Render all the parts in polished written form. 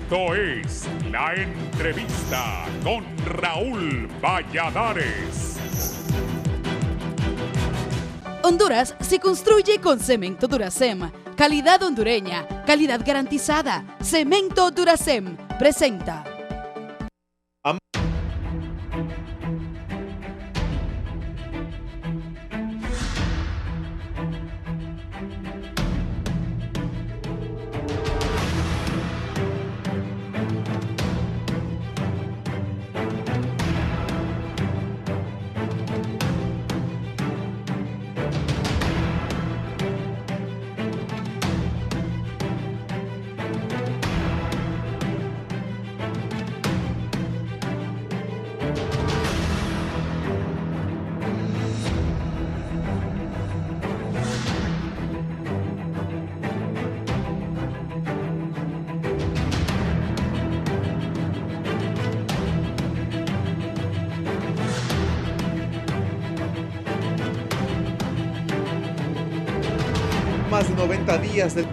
Esto es La Entrevista con Raúl Valladares. Honduras se construye con Cemento Duracem. Calidad hondureña, calidad garantizada. Cemento Duracem presenta. Más de 90 días del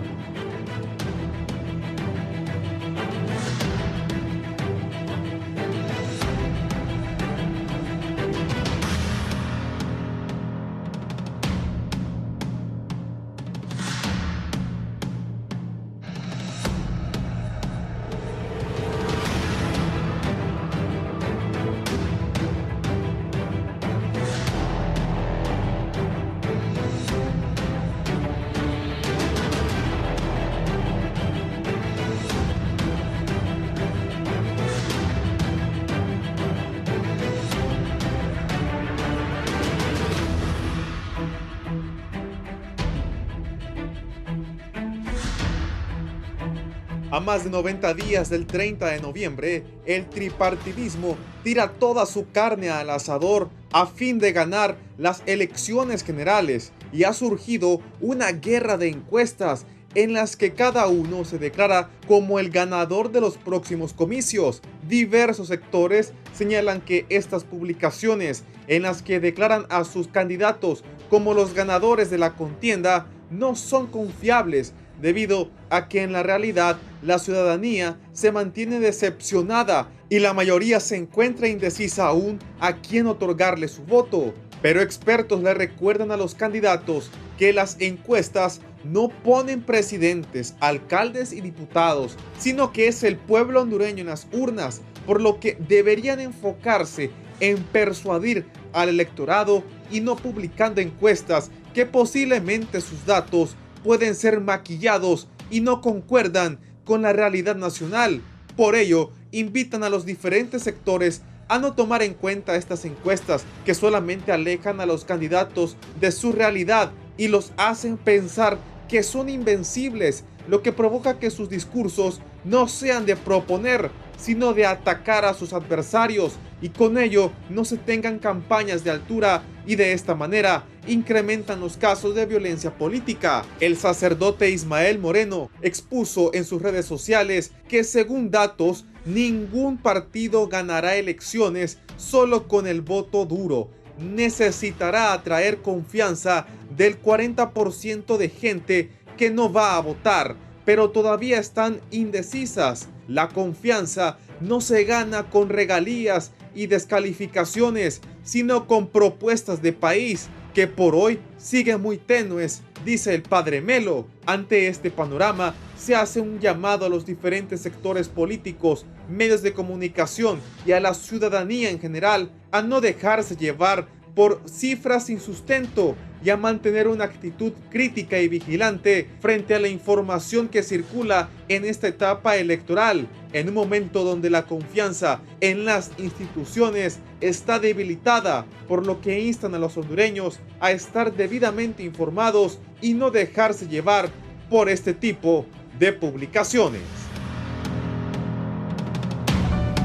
A más de 90 días del 30 de noviembre, el tripartidismo tira toda su carne al asador a fin de ganar las elecciones generales y ha surgido una guerra de encuestas en las que cada uno se declara como el ganador de los próximos comicios. Diversos sectores señalan que estas publicaciones en las que declaran a sus candidatos como los ganadores de la contienda no son confiables, debido a que en la realidad la ciudadanía se mantiene decepcionada y la mayoría se encuentra indecisa aún a quién otorgarle su voto. Pero expertos le recuerdan a los candidatos que las encuestas no ponen presidentes, alcaldes y diputados, sino que es el pueblo hondureño en las urnas, por lo que deberían enfocarse en persuadir al electorado y no publicando encuestas que posiblemente sus datos pueden ser maquillados y no concuerdan con la realidad nacional. Por ello, invitan a los diferentes sectores a no tomar en cuenta estas encuestas que solamente alejan a los candidatos de su realidad y los hacen pensar que son invencibles, lo que provoca que sus discursos no sean de proponer, sino de atacar a sus adversarios, y con ello no se tengan campañas de altura, y de esta manera incrementan los casos de violencia política. El sacerdote Ismael Moreno expuso en sus redes sociales que, según datos, ningún partido ganará elecciones solo con el voto duro. Necesitará atraer confianza del 40% de gente que no va a votar, pero todavía están indecisas. La confianza no se gana con regalías y descalificaciones, sino con propuestas de país que por hoy siguen muy tenues, dice el padre Melo. Ante este panorama, se hace un llamado a los diferentes sectores políticos, medios de comunicación y a la ciudadanía en general a no dejarse llevar por cifras sin sustento y a mantener una actitud crítica y vigilante frente a la información que circula en esta etapa electoral, en un momento donde la confianza en las instituciones está debilitada, por lo que instan a los hondureños a estar debidamente informados y no dejarse llevar por este tipo de publicaciones.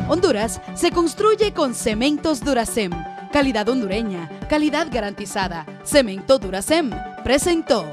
Honduras se construye con Cementos Duracem. Calidad hondureña, calidad garantizada. Cemento Duracem presentó.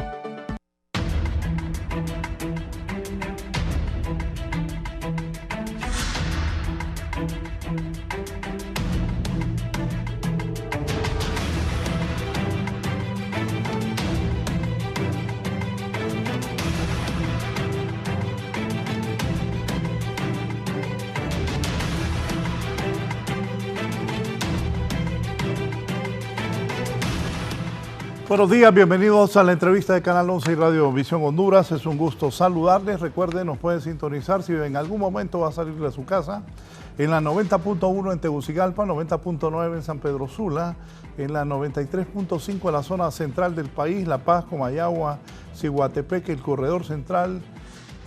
Buenos días, bienvenidos a la entrevista de Canal 11 y Radio Visión Honduras. Es un gusto saludarles. Recuerden, nos pueden sintonizar si en algún momento va a salir de su casa en la 90.1 en Tegucigalpa, 90.9 en San Pedro Sula, en la 93.5 en la zona central del país, La Paz, Comayagua, Ciguatepeque, el Corredor Central,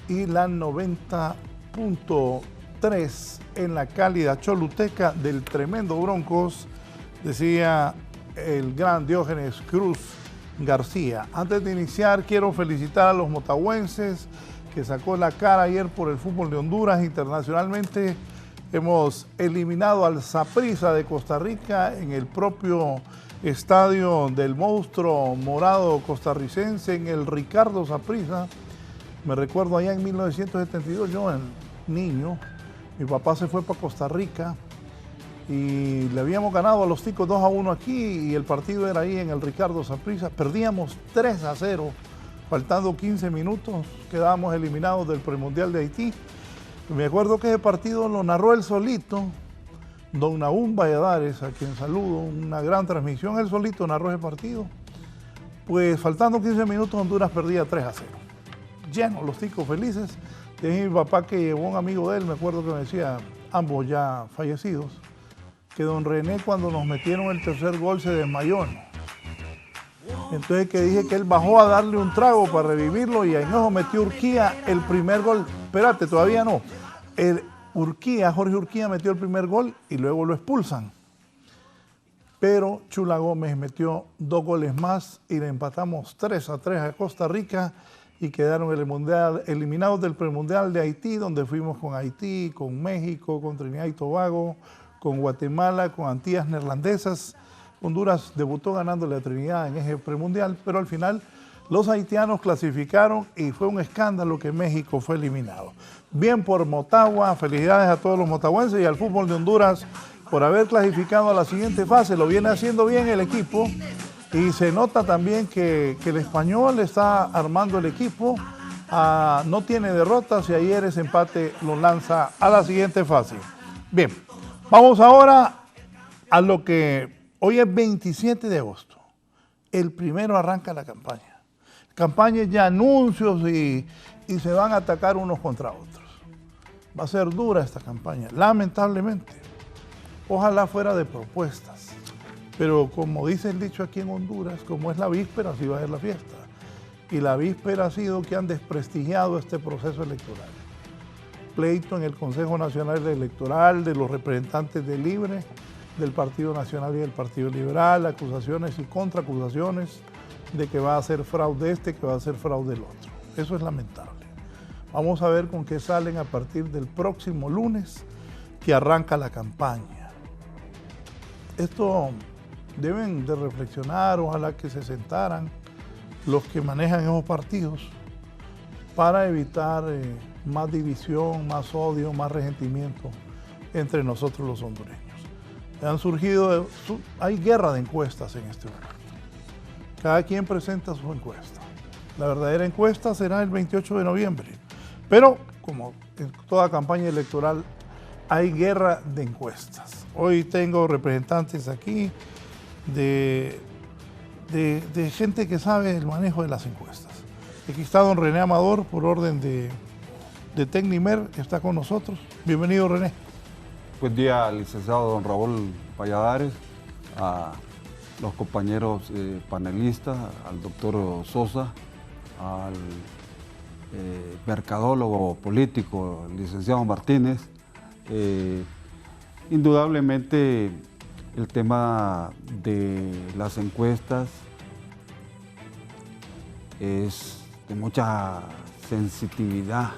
y la 90.3 en la cálida Choluteca del tremendo Broncos, decía el gran Diógenes Cruz García. Antes de iniciar, quiero felicitar a los motahuenses que sacó la cara ayer por el fútbol de Honduras. Internacionalmente hemos eliminado al Saprissa de Costa Rica en el propio estadio del monstruo morado costarricense, en el Ricardo Saprissa. Me recuerdo allá en 1972, yo en niño, mi papá se fue para Costa Rica y le habíamos ganado a los ticos 2-1 aquí, y el partido era ahí en el Ricardo Saprissa. Perdíamos 3-0, faltando 15 minutos, quedábamos eliminados del premundial de Haití. Me acuerdo que ese partido lo narró él solito, don Nahum Valladares, a quien saludo, una gran transmisión. Él solito narró ese partido. Pues faltando 15 minutos, Honduras perdía 3-0. Llenos los ticos felices. Tenía mi papá que llevó un amigo de él, me acuerdo que me decía, ambos ya fallecidos, que don René, cuando nos metieron el tercer gol, se desmayó, ¿no? Entonces que dije que él bajó a darle un trago para revivirlo, y ahí no metió Urquía el primer gol. Espérate, todavía no. Jorge Urquía metió el primer gol y luego lo expulsan. Pero Chula Gómez metió 2 goles más y le empatamos 3-3 a Costa Rica, y quedaron eliminados del premundial de Haití, donde fuimos con Haití, con México, con Trinidad y Tobago, con Guatemala, con Antillas Neerlandesas. Honduras debutó ganándole a Trinidad en ese premundial, pero al final los haitianos clasificaron y fue un escándalo que México fue eliminado. Bien por Motagua, felicidades a todos los motahuenses y al fútbol de Honduras por haber clasificado a la siguiente fase. Lo viene haciendo bien el equipo, y se nota también que el Español está armando el equipo. No tiene derrotas, y ayer ese empate lo lanza a la siguiente fase. Bien, vamos ahora a lo que hoy es 27 de agosto. El primero arranca la campaña. Campaña ya, anuncios, y se van a atacar unos contra otros. Va a ser dura esta campaña, lamentablemente. Ojalá fuera de propuestas. Pero como dice el dicho aquí en Honduras, como es la víspera, así va a ser la fiesta. Y la víspera ha sido que han desprestigiado este proceso electoral. Pleito en el Consejo Nacional Electoral de los representantes de Libre, del Partido Nacional y del Partido Liberal, acusaciones y contraacusaciones de que va a ser fraude que va a ser fraude el otro. Eso es lamentable. Vamos a ver con qué salen a partir del próximo lunes, que arranca la campaña. Esto deben de reflexionar, ojalá que se sentaran los que manejan esos partidos para evitar más división, más odio, más resentimiento entre nosotros los hondureños. Hay guerra de encuestas en este momento. Cada quien presenta su encuesta. La verdadera encuesta será el 28 de noviembre. Pero, como en toda campaña electoral, hay guerra de encuestas. Hoy tengo representantes aquí de gente que sabe el manejo de las encuestas. Aquí está don René Amador, por orden de Tecnimer, que está con nosotros. Bienvenido, René. Buen día al licenciado don Raúl Valladares, a los compañeros panelistas, al doctor Sosa, al mercadólogo político, el licenciado Martínez. Indudablemente el tema de las encuestas es de mucha sensitividad.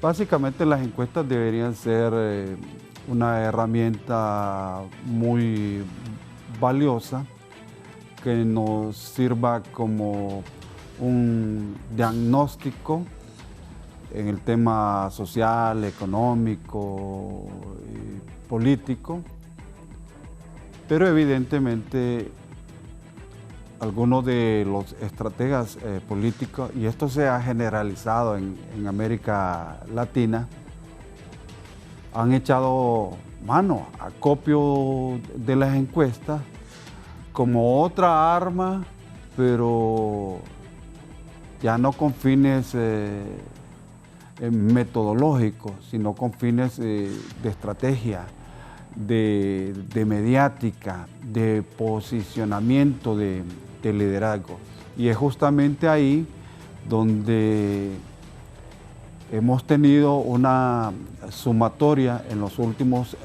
Básicamente las encuestas deberían ser una herramienta muy valiosa que nos sirva como un diagnóstico en el tema social, económico, político, pero evidentemente algunos de los estrategas políticos, y esto se ha generalizado en América Latina, han echado acopio de las encuestas como otra arma, pero ya no con fines metodológicos, sino con fines de estrategia, de mediática, de posicionamiento de liderazgo. Y es justamente ahí donde hemos tenido una sumatoria en los últimos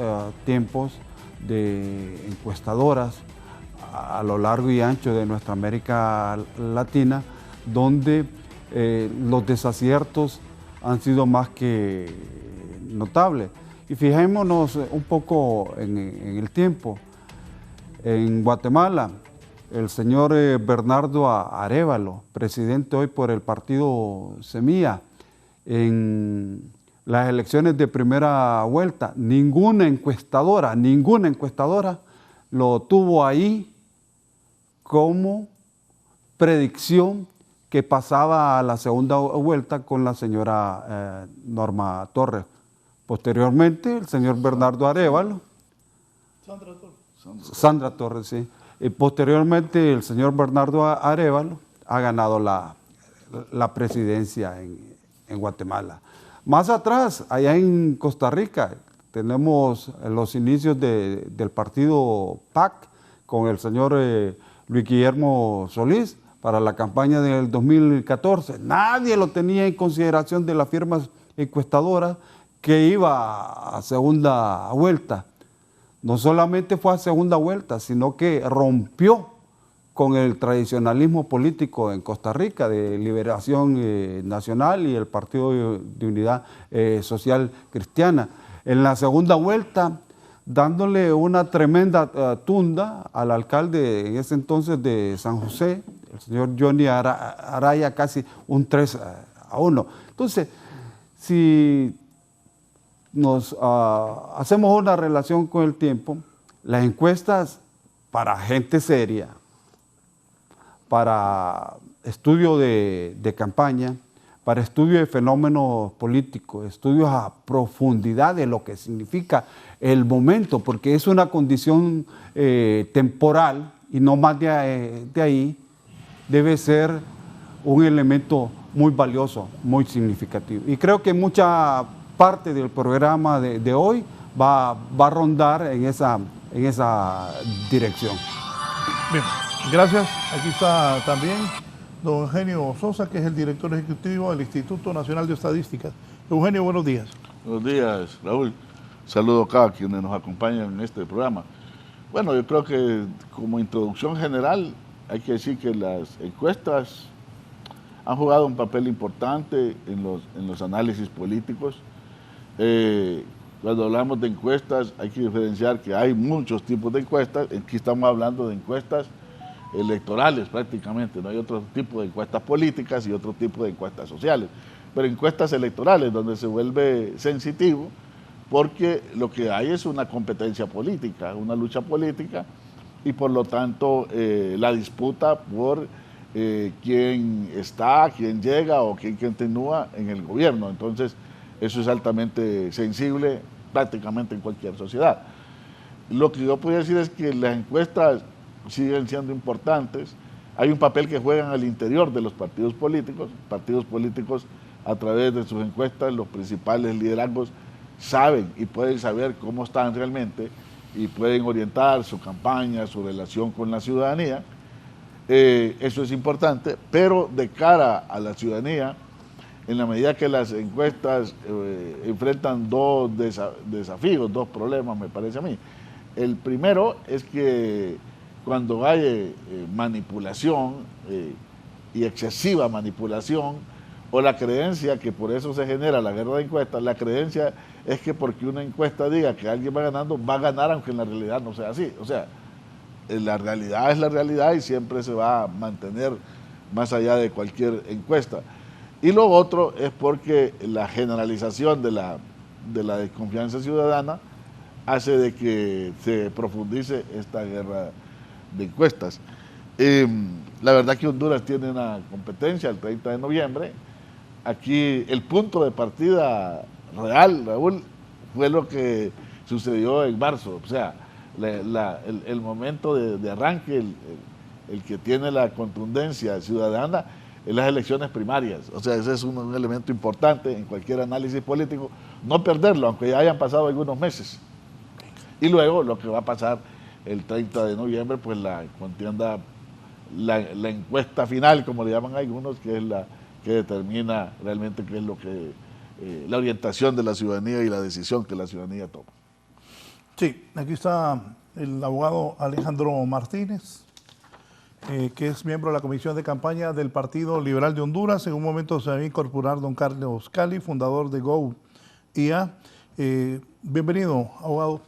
tiempos de encuestadoras a lo largo y ancho de nuestra América Latina, donde los desaciertos han sido más que notables. Y fijémonos un poco en el tiempo. En Guatemala, el señor Bernardo Arévalo, presidente hoy por el partido Semilla, en las elecciones de primera vuelta, ninguna encuestadora lo tuvo ahí como predicción que pasaba a la segunda vuelta con la señora Norma Torres. Posteriormente, el señor Bernardo Arévalo, Sandra Torres, sí. Posteriormente, el señor Bernardo Arévalo ha ganado la presidencia en Guatemala. Más atrás, allá en Costa Rica, tenemos los inicios del partido PAC con el señor Luis Guillermo Solís para la campaña del 2014. Nadie lo tenía en consideración de las firmas encuestadoras que iba a segunda vuelta. No solamente fue a segunda vuelta, sino que rompió con el tradicionalismo político en Costa Rica de Liberación Nacional y el Partido de Unidad Social Cristiana. En la segunda vuelta, dándole una tremenda tunda al alcalde en ese entonces de San José, el señor Johnny Araya, casi un 3-1. Entonces, si nos hacemos una relación con el tiempo, las encuestas para gente seria, para estudio de campaña, para estudio de fenómenos políticos, estudios a profundidad de lo que significa el momento, porque es una condición temporal y no más de ahí, debe ser un elemento muy valioso, muy significativo. Y creo que mucha parte del programa de hoy va a rondar en esa dirección. Bien, gracias. Aquí está también don Eugenio Sosa, que es el director ejecutivo del Instituto Nacional de Estadísticas. Eugenio, buenos días. Buenos días, Raúl. Saludo acá a quienes nos acompañan en este programa. Bueno, yo creo que como introducción general hay que decir que las encuestas han jugado un papel importante en los análisis políticos. Cuando hablamos de encuestas hay que diferenciar que hay muchos tipos de encuestas. Aquí estamos hablando de encuestas electorales prácticamente, no hay otro tipo de encuestas políticas y otro tipo de encuestas sociales, pero encuestas electorales donde se vuelve sensitivo porque lo que hay es una competencia política, una lucha política y por lo tanto la disputa por quién está, quién llega o quién continúa en el gobierno. Entonces eso es altamente sensible prácticamente en cualquier sociedad. Lo que yo podría decir es que las encuestas siguen siendo importantes. Hay un papel que juegan al interior de los partidos políticos. Partidos políticos, a través de sus encuestas, los principales liderazgos saben y pueden saber cómo están realmente y pueden orientar su campaña, su relación con la ciudadanía. Eso es importante, pero de cara a la ciudadanía, en la medida que las encuestas enfrentan dos desafíos, dos problemas, me parece a mí. El primero es que cuando hay manipulación y excesiva manipulación, o la creencia que por eso se genera la guerra de encuestas, la creencia es que porque una encuesta diga que alguien va ganando, va a ganar aunque en la realidad no sea así. O sea, la realidad es la realidad y siempre se va a mantener más allá de cualquier encuesta. Y lo otro es porque la generalización de la desconfianza ciudadana hace de que se profundice esta guerra de encuestas. La verdad que Honduras tiene una competencia el 30 de noviembre. Aquí el punto de partida real, Raúl, fue lo que sucedió en marzo. O sea, el momento de arranque, el que tiene la contundencia ciudadana, en las elecciones primarias. O sea, ese es un elemento importante en cualquier análisis político, no perderlo, aunque ya hayan pasado algunos meses. Y luego lo que va a pasar el 30 de noviembre, pues la contienda, la encuesta final, como le llaman algunos, que es la que determina realmente qué es lo que, la orientación de la ciudadanía y la decisión que la ciudadanía toma. Sí, aquí está el abogado Alejandro Martínez, que es miembro de la Comisión de Campaña del Partido Liberal de Honduras. En un momento se va a incorporar don Carlos Cali, fundador de GO.IA. Bienvenido, abogado.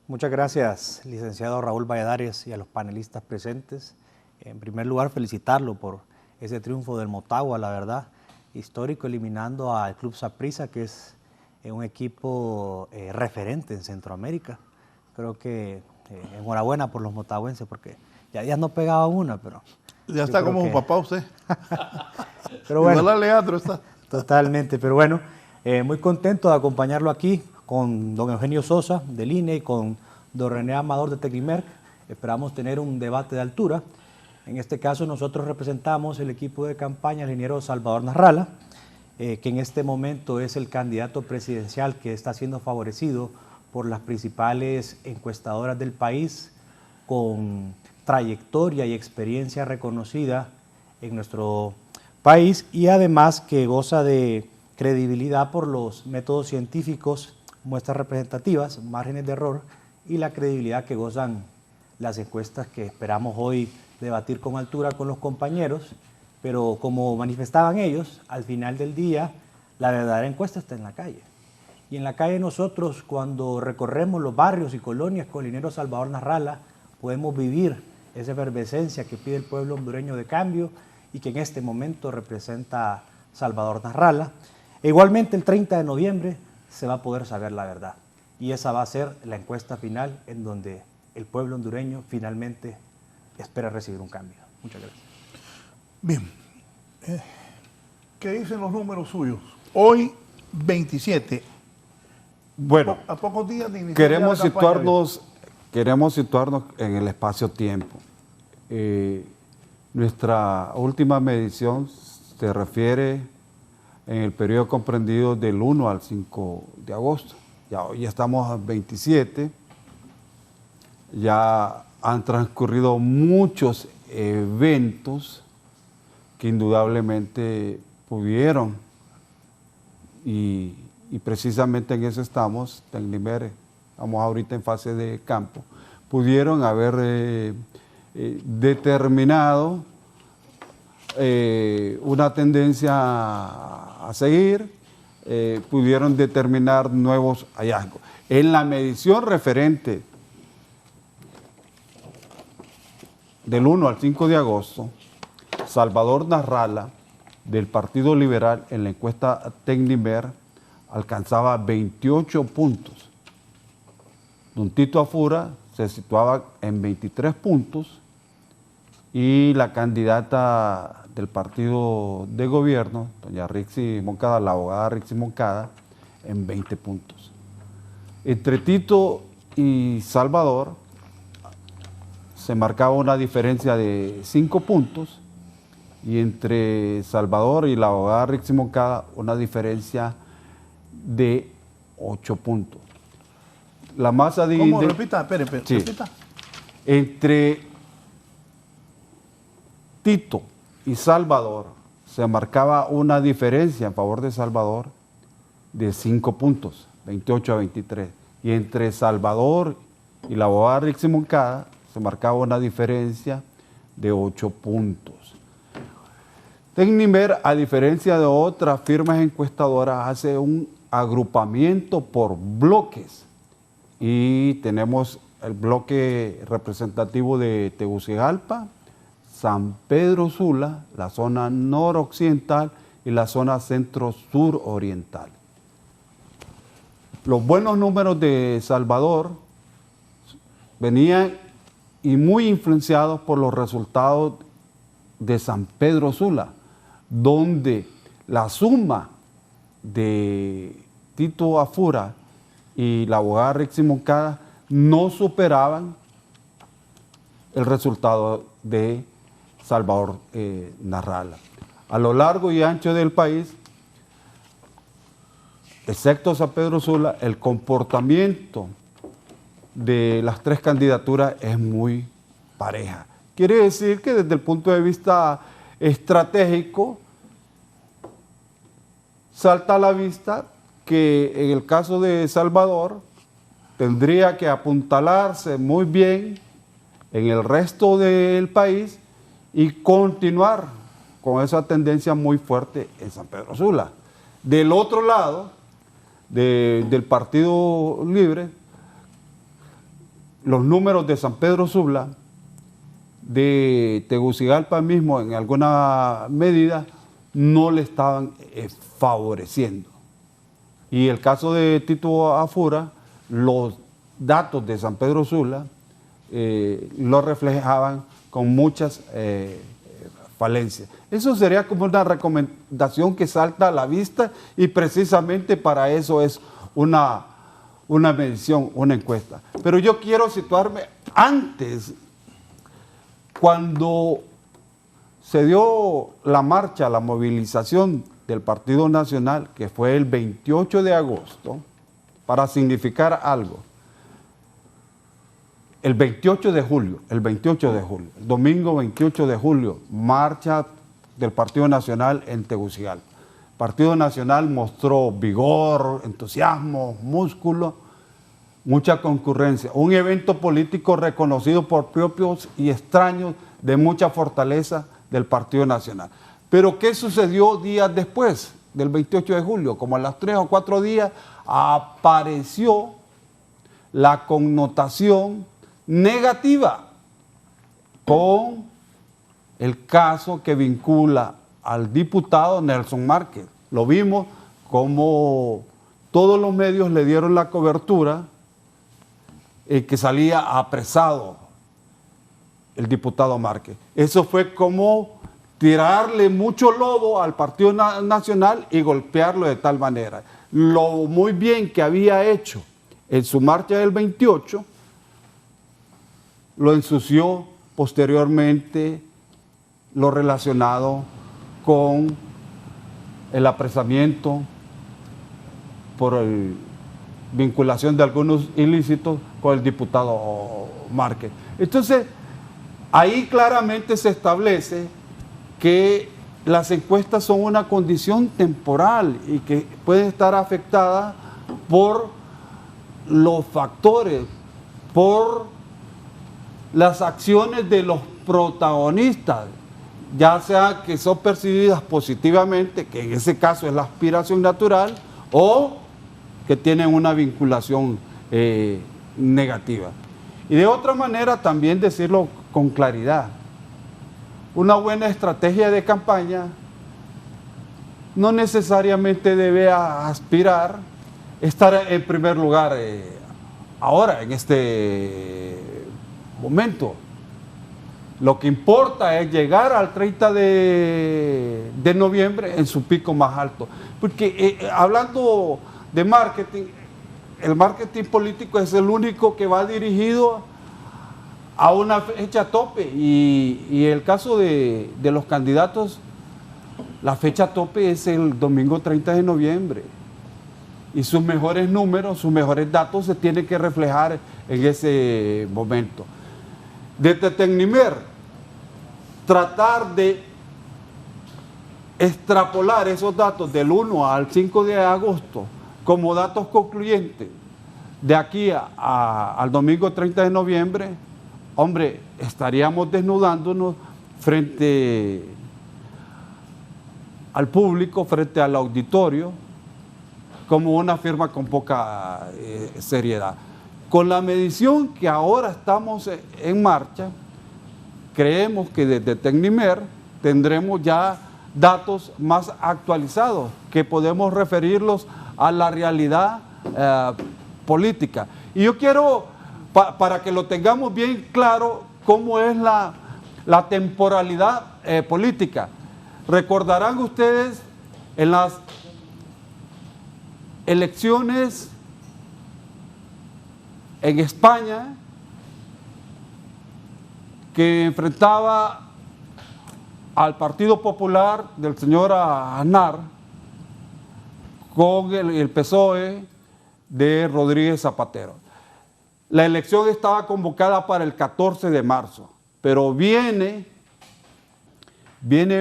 Muchas gracias, licenciado Raúl Valladares, y a los panelistas presentes. En primer lugar, felicitarlo por ese triunfo del Motagua, la verdad, histórico, eliminando al Club Saprissa, que es un equipo referente en Centroamérica. Creo que enhorabuena por los motahuenses, porque ya no pegaba una, pero... Ya está como un papá usted. Pero bueno, igual a Leandro está. Totalmente, pero bueno, muy contento de acompañarlo aquí con don Eugenio Sosa del INE y con don René Amador de Tecnimerc. Esperamos tener un debate de altura. En este caso nosotros representamos el equipo de campaña del ingeniero Salvador Narrala, que en este momento es el candidato presidencial que está siendo favorecido por las principales encuestadoras del país, con trayectoria y experiencia reconocida en nuestro país, y además que goza de credibilidad por los métodos científicos, muestras representativas, márgenes de error y la credibilidad que gozan las encuestas que esperamos hoy debatir con altura con los compañeros. Pero como manifestaban ellos, al final del día la verdadera encuesta está en la calle. Y en la calle nosotros, cuando recorremos los barrios y colonias con el ingeniero Salvador Narrala, podemos vivir esa efervescencia que pide el pueblo hondureño de cambio y que en este momento representa Salvador Narrala. E igualmente el 30 de noviembre se va a poder saber la verdad. Y esa va a ser la encuesta final en donde el pueblo hondureño finalmente espera recibir un cambio. Muchas gracias. Bien. ¿Qué dicen los números suyos? Hoy, 27. Bueno, A pocos días de iniciar queremos la campaña. situarnos en el espacio-tiempo. Nuestra última medición se refiere en el periodo comprendido del 1 al 5 de agosto. Ya hoy estamos a 27. Ya han transcurrido muchos eventos que indudablemente pudieron, y precisamente en eso estamos, Tecnimerc, estamos ahorita en fase de campo, pudieron haber determinado una tendencia a seguir, pudieron determinar nuevos hallazgos. En la medición referente del 1 al 5 de agosto, Salvador Narrala, del Partido Liberal, en la encuesta Tecnimerc, alcanzaba 28 puntos. Don Tito Afura se situaba en 23 puntos y la candidata del partido de gobierno, doña Rixi Moncada, la abogada Rixi Moncada, en 20 puntos. Entre Tito y Salvador se marcaba una diferencia de 5 puntos, y entre Salvador y la abogada Rixi Moncada una diferencia de 8 puntos. La masa de... ¿Cómo? Repita, espere, sí. Repita. Entre Tito y Salvador se marcaba una diferencia en favor de Salvador de 5 puntos, 28 a 23. Y entre Salvador y la abogada Rixi Moncada se marcaba una diferencia de 8 puntos. Tecnimerc, a diferencia de otras firmas encuestadoras, hace un agrupamiento por bloques, y tenemos el bloque representativo de Tegucigalpa, San Pedro Sula, la zona noroccidental y la zona centro-sur oriental. Los buenos números de Salvador venían y muy influenciados por los resultados de San Pedro Sula, donde la suma de Tito Afura y la abogada Rixi Moncada no superaban el resultado de Salvador Narrala. A lo largo y ancho del país, excepto San Pedro Sula, el comportamiento de las tres candidaturas es muy pareja. Quiere decir que desde el punto de vista estratégico, salta a la vista que en el caso de Salvador tendría que apuntalarse muy bien en el resto del país y continuar con esa tendencia muy fuerte en San Pedro Sula. Del otro lado, del Partido Libre, los números de San Pedro Sula, de Tegucigalpa mismo en alguna medida, no le estaban favoreciendo. Y el caso de Tito Afura, los datos de San Pedro Sula lo reflejaban con muchas falencias. Eso sería como una recomendación que salta a la vista y precisamente para eso es una medición, una encuesta. Pero yo quiero situarme antes, cuando se dio la marcha, la movilización del Partido Nacional, que fue el 28 de agosto, para significar algo. El 28 de julio, el domingo 28 de julio, marcha del Partido Nacional en Tegucigalpa. El Partido Nacional mostró vigor, entusiasmo, músculo, mucha concurrencia. Un evento político reconocido por propios y extraños de mucha fortaleza del Partido Nacional. Pero ¿qué sucedió días después del 28 de julio? Como a las 3 o 4 días apareció la connotación negativa con el caso que vincula al diputado Nelson Márquez. Lo vimos como todos los medios le dieron la cobertura que salía apresado el diputado Márquez. Eso fue como tirarle mucho lodo al Partido Nacional y golpearlo de tal manera. Lo muy bien que había hecho en su marcha del 28, lo ensució posteriormente lo relacionado con el apresamiento por vinculación de algunos ilícitos con el diputado Márquez. Entonces, ahí claramente se establece que las encuestas son una condición temporal y que pueden estar afectadas por los factores, por las acciones de los protagonistas, ya sea que son percibidas positivamente, que en ese caso es la aspiración natural, o que tienen una vinculación negativa. Y de otra manera también decirlo con claridad, una buena estrategia de campaña no necesariamente debe aspirar estar en primer lugar ahora, en este momento. Lo que importa es llegar al 30 de noviembre en su pico más alto. Porque hablando de marketing, el marketing político es el único que va dirigido a una fecha tope. Y el caso de los candidatos, la fecha tope es el domingo 30 de noviembre. Y sus mejores números, sus mejores datos se tienen que reflejar en ese momento. Desde Tecnimer, tratar de extrapolar esos datos del 1 al 5 de agosto como datos concluyentes de aquí al domingo 30 de noviembre, hombre, estaríamos desnudándonos frente al público, frente al auditorio, como una firma con poca seriedad. Con la medición que ahora estamos en marcha, creemos que desde Tecnimer tendremos ya datos más actualizados, que podemos referirlos a la realidad política. Y yo quiero, para que lo tengamos bien claro, cómo es la temporalidad política. Recordarán ustedes en las elecciones en España, que enfrentaba al Partido Popular del señor Aznar con el PSOE de Rodríguez Zapatero. La elección estaba convocada para el 14 de marzo, pero viene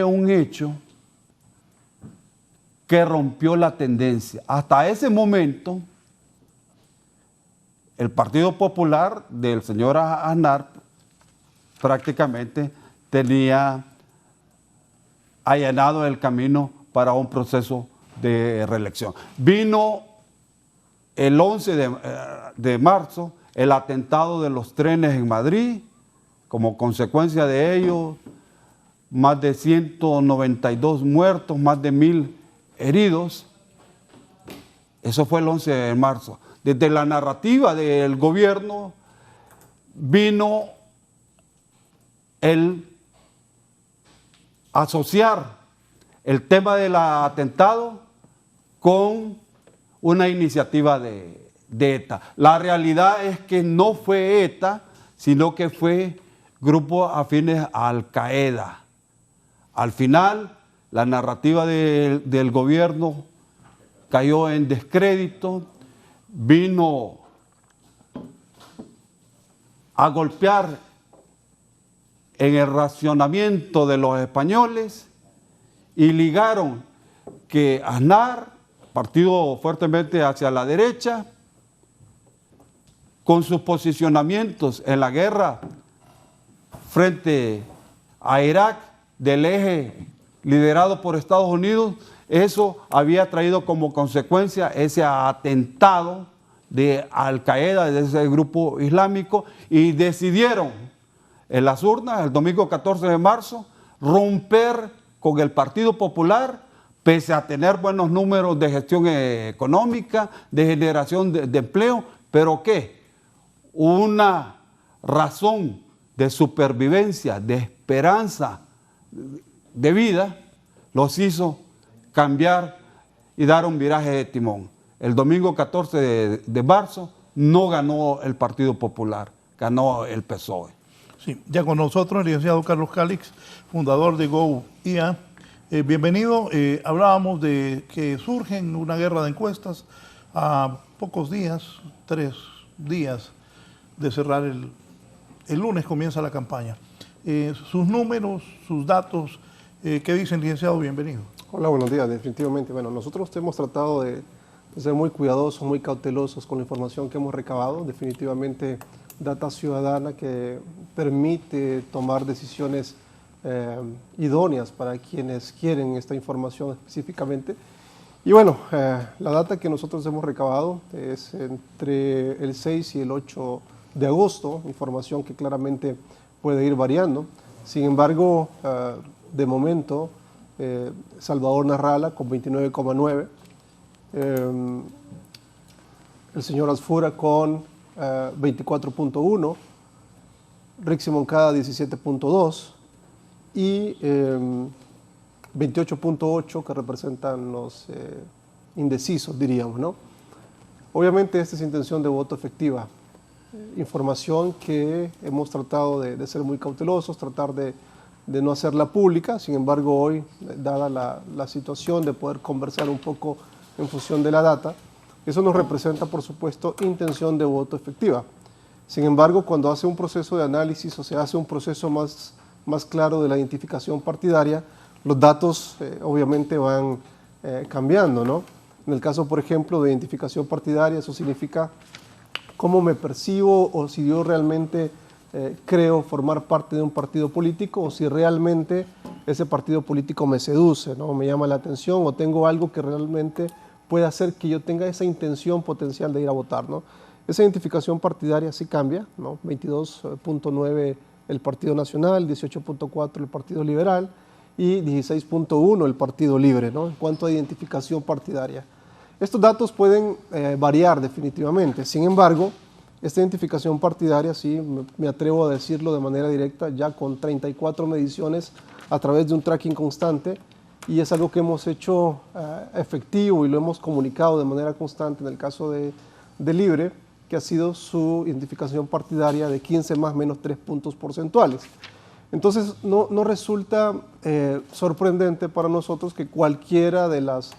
un hecho que rompió la tendencia. Hasta ese momento, el Partido Popular del señor Aznar prácticamente tenía allanado el camino para un proceso de reelección. Vino el 11 de marzo el atentado de los trenes en Madrid, como consecuencia de ello, más de 192 muertos, más de 1000 heridos. Eso fue el 11 de marzo. Desde la narrativa del gobierno vino el asociar el tema del atentado con una iniciativa de ETA. La realidad es que no fue ETA, sino que fue grupos afines a Al Qaeda. Al final, la narrativa del gobierno cayó en descrédito, vino a golpear en el racionamiento de los españoles y ligaron que Aznar, partido fuertemente hacia la derecha, con sus posicionamientos en la guerra frente a Irak del eje liderado por Estados Unidos, eso había traído como consecuencia ese atentado de Al Qaeda, de ese grupo islámico, y decidieron en las urnas el domingo 14 de marzo romper con el Partido Popular, pese a tener buenos números de gestión económica, de generación de empleo, pero ¿qué? Una razón de supervivencia, de esperanza de vida, los hizo cambiar y dar un viraje de timón. El domingo 14 de marzo no ganó el Partido Popular, ganó el PSOE. Sí, ya con nosotros el licenciado Carlos Calix, fundador de GoIA. Bienvenido. Hablábamos de que surge una guerra de encuestas a pocos días, 3 días de cerrar el lunes comienza la campaña. Sus números, sus datos, ¿qué dicen, licenciado? Bienvenido. Hola, buenos días. Definitivamente, bueno, nosotros hemos tratado de ser muy cuidadosos, muy cautelosos con la información que hemos recabado. Definitivamente, data ciudadana que permite tomar decisiones idóneas para quienes quieren esta información específicamente. Y bueno, la data que nosotros hemos recabado es entre el 6 y el 8 de agosto, información que claramente puede ir variando. Sin embargo, de momento, Salvador Narrala con 29,9, el señor Asfura con 24,1, Rixi Moncada 17,2 y 28,8 que representan los indecisos, diríamos, ¿no? Obviamente esta es intención de voto efectiva, información que hemos tratado de ser muy cautelosos, tratar de no hacerla pública. Sin embargo, hoy, dada la situación de poder conversar un poco en función de la data, eso nos representa, por supuesto, intención de voto efectiva. Sin embargo, cuando hace un proceso de análisis o se hace un proceso más claro de la identificación partidaria, los datos obviamente van cambiando, ¿no? En el caso, por ejemplo, de identificación partidaria, eso significa cómo me percibo o si yo realmente creo formar parte de un partido político o si realmente ese partido político me seduce, ¿no? Me llama la atención o tengo algo que realmente puede hacer que yo tenga esa intención potencial de ir a votar, ¿no? Esa identificación partidaria sí cambia, ¿no? 22,9 el Partido Nacional, 18,4 el Partido Liberal y 16,1 el Partido Libre, ¿no? En cuanto a identificación partidaria. Estos datos pueden variar definitivamente. Sin embargo, esta identificación partidaria, sí, me atrevo a decirlo de manera directa, ya con 34 mediciones a través de un tracking constante, y es algo que hemos hecho efectivo y lo hemos comunicado de manera constante en el caso de Libre, que ha sido su identificación partidaria de 15 más menos 3 puntos porcentuales. Entonces, no resulta sorprendente para nosotros que cualquiera de las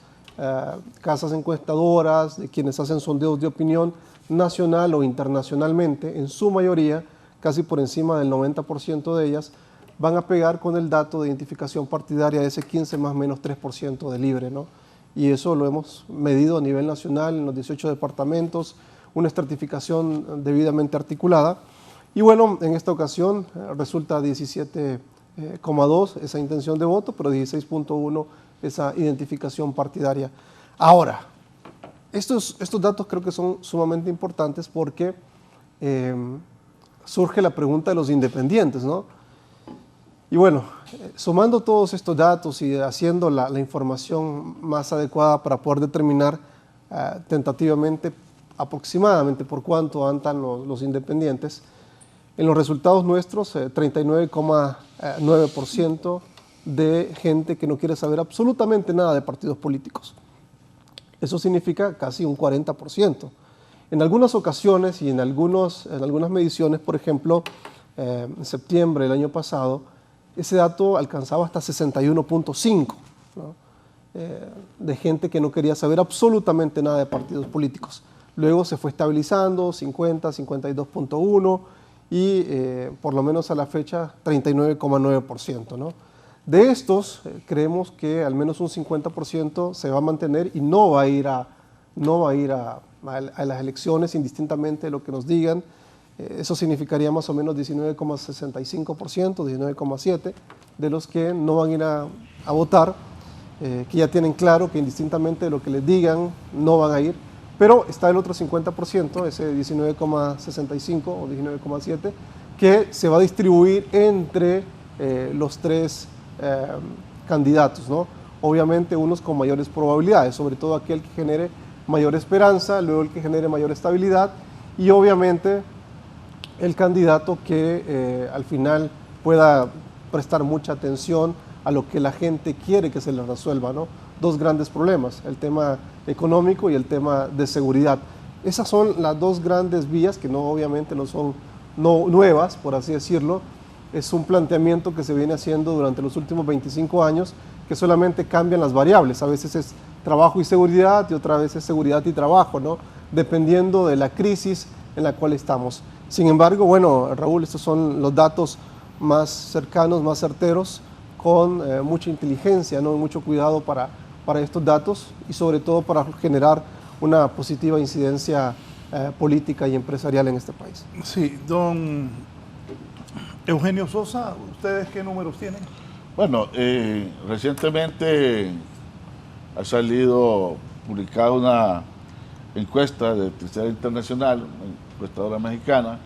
casas encuestadoras, de quienes hacen sondeos de opinión nacional o internacionalmente, en su mayoría, casi por encima del 90% de ellas, van a pegar con el dato de identificación partidaria de ese 15 más menos 3% de libre, ¿no? Y eso lo hemos medido a nivel nacional en los 18 departamentos, una estratificación debidamente articulada. Y bueno, en esta ocasión resulta 17,2 esa intención de voto, pero 16,1 esa identificación partidaria. Ahora, estos datos creo que son sumamente importantes porque surge la pregunta de los independientes, ¿no? Y bueno, sumando todos estos datos y haciendo la información más adecuada para poder determinar tentativamente, aproximadamente por cuánto andan los independientes, en los resultados nuestros, 39,9% de gente que no quiere saber absolutamente nada de partidos políticos. Eso significa casi un 40%. En algunas ocasiones y en algunas mediciones, por ejemplo, en septiembre del año pasado, ese dato alcanzaba hasta 61,5%, ¿no? De gente que no quería saber absolutamente nada de partidos políticos. Luego se fue estabilizando, 50, 52,1% y por lo menos a la fecha 39,9%, ¿no? De estos, creemos que al menos un 50% se va a mantener y no va a ir a las elecciones indistintamente de lo que nos digan. Eso significaría más o menos 19,65%, 19,7% de los que no van a ir a votar, que ya tienen claro que indistintamente de lo que les digan no van a ir. Pero está el otro 50%, ese 19,65 o 19,7, que se va a distribuir entre los tres candidatos, ¿no? Obviamente unos con mayores probabilidades, sobre todo aquel que genere mayor esperanza, luego el que genere mayor estabilidad y obviamente el candidato que al final pueda prestar mucha atención a lo que la gente quiere que se le resuelva, ¿no? Dos grandes problemas, el tema económico y el tema de seguridad. Esas son las dos grandes vías que obviamente no son nuevas, por así decirlo. Es un planteamiento que se viene haciendo durante los últimos 25 años, que solamente cambian las variables. A veces es trabajo y seguridad y otra vez es seguridad y trabajo, ¿no? Dependiendo de la crisis en la cual estamos. Sin embargo, bueno, Raúl, estos son los datos más cercanos, más certeros, con mucha inteligencia, ¿no? Mucho cuidado para estos datos y sobre todo para generar una positiva incidencia política y empresarial en este país. Sí, don Eugenio Sosa, ¿ustedes qué números tienen? Bueno, recientemente ha salido publicada una encuesta de Tercera Internacional, una encuestadora mexicana.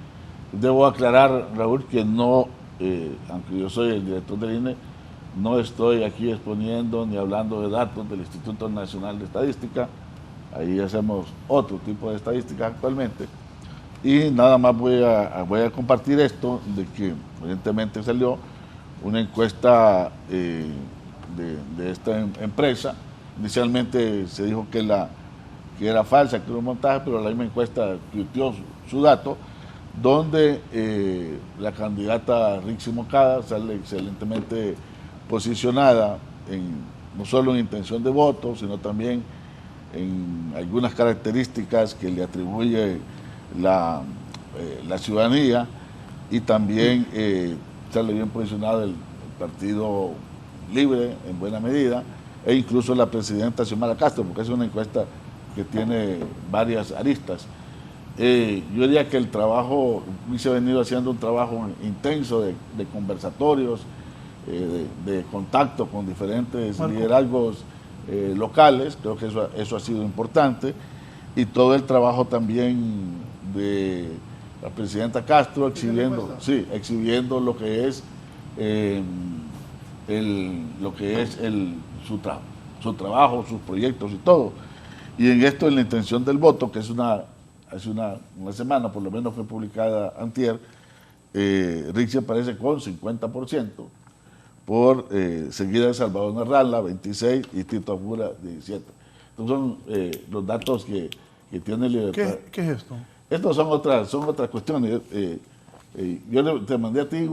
Debo aclarar, Raúl, que no, aunque yo soy el director del INE, no estoy aquí exponiendo ni hablando de datos del Instituto Nacional de Estadística. Ahí hacemos otro tipo de estadísticas actualmente. Y nada más voy a compartir esto, de que evidentemente salió una encuesta de esta empresa. Inicialmente se dijo que era falsa, que era un montaje, pero la misma encuesta tuiteó su dato, donde la candidata Rixi Moncada sale excelentemente posicionada no solo en intención de voto, sino también en algunas características que le atribuye la ciudadanía, y también sale bien posicionado el Partido Libre en buena medida, e incluso la presidenta Xiomara Castro, porque es una encuesta que tiene varias aristas. Yo diría que el trabajo, se ha venido haciendo un trabajo intenso de conversatorios, de contacto con diferentes liderazgos locales. Creo que eso ha sido importante, y todo el trabajo también de la presidenta Castro exhibiendo lo que es su trabajo, sus proyectos y todo. Y en esto, en la intención del voto, que hace una semana por lo menos fue publicada antier, Rixi aparece con 50%, por seguida de Salvador Narrala, 26%, y Tito Apura, 17%. Entonces son los datos que tiene Libertad. ¿Qué es esto? Estas son otras cuestiones. Yo te mandé a ti es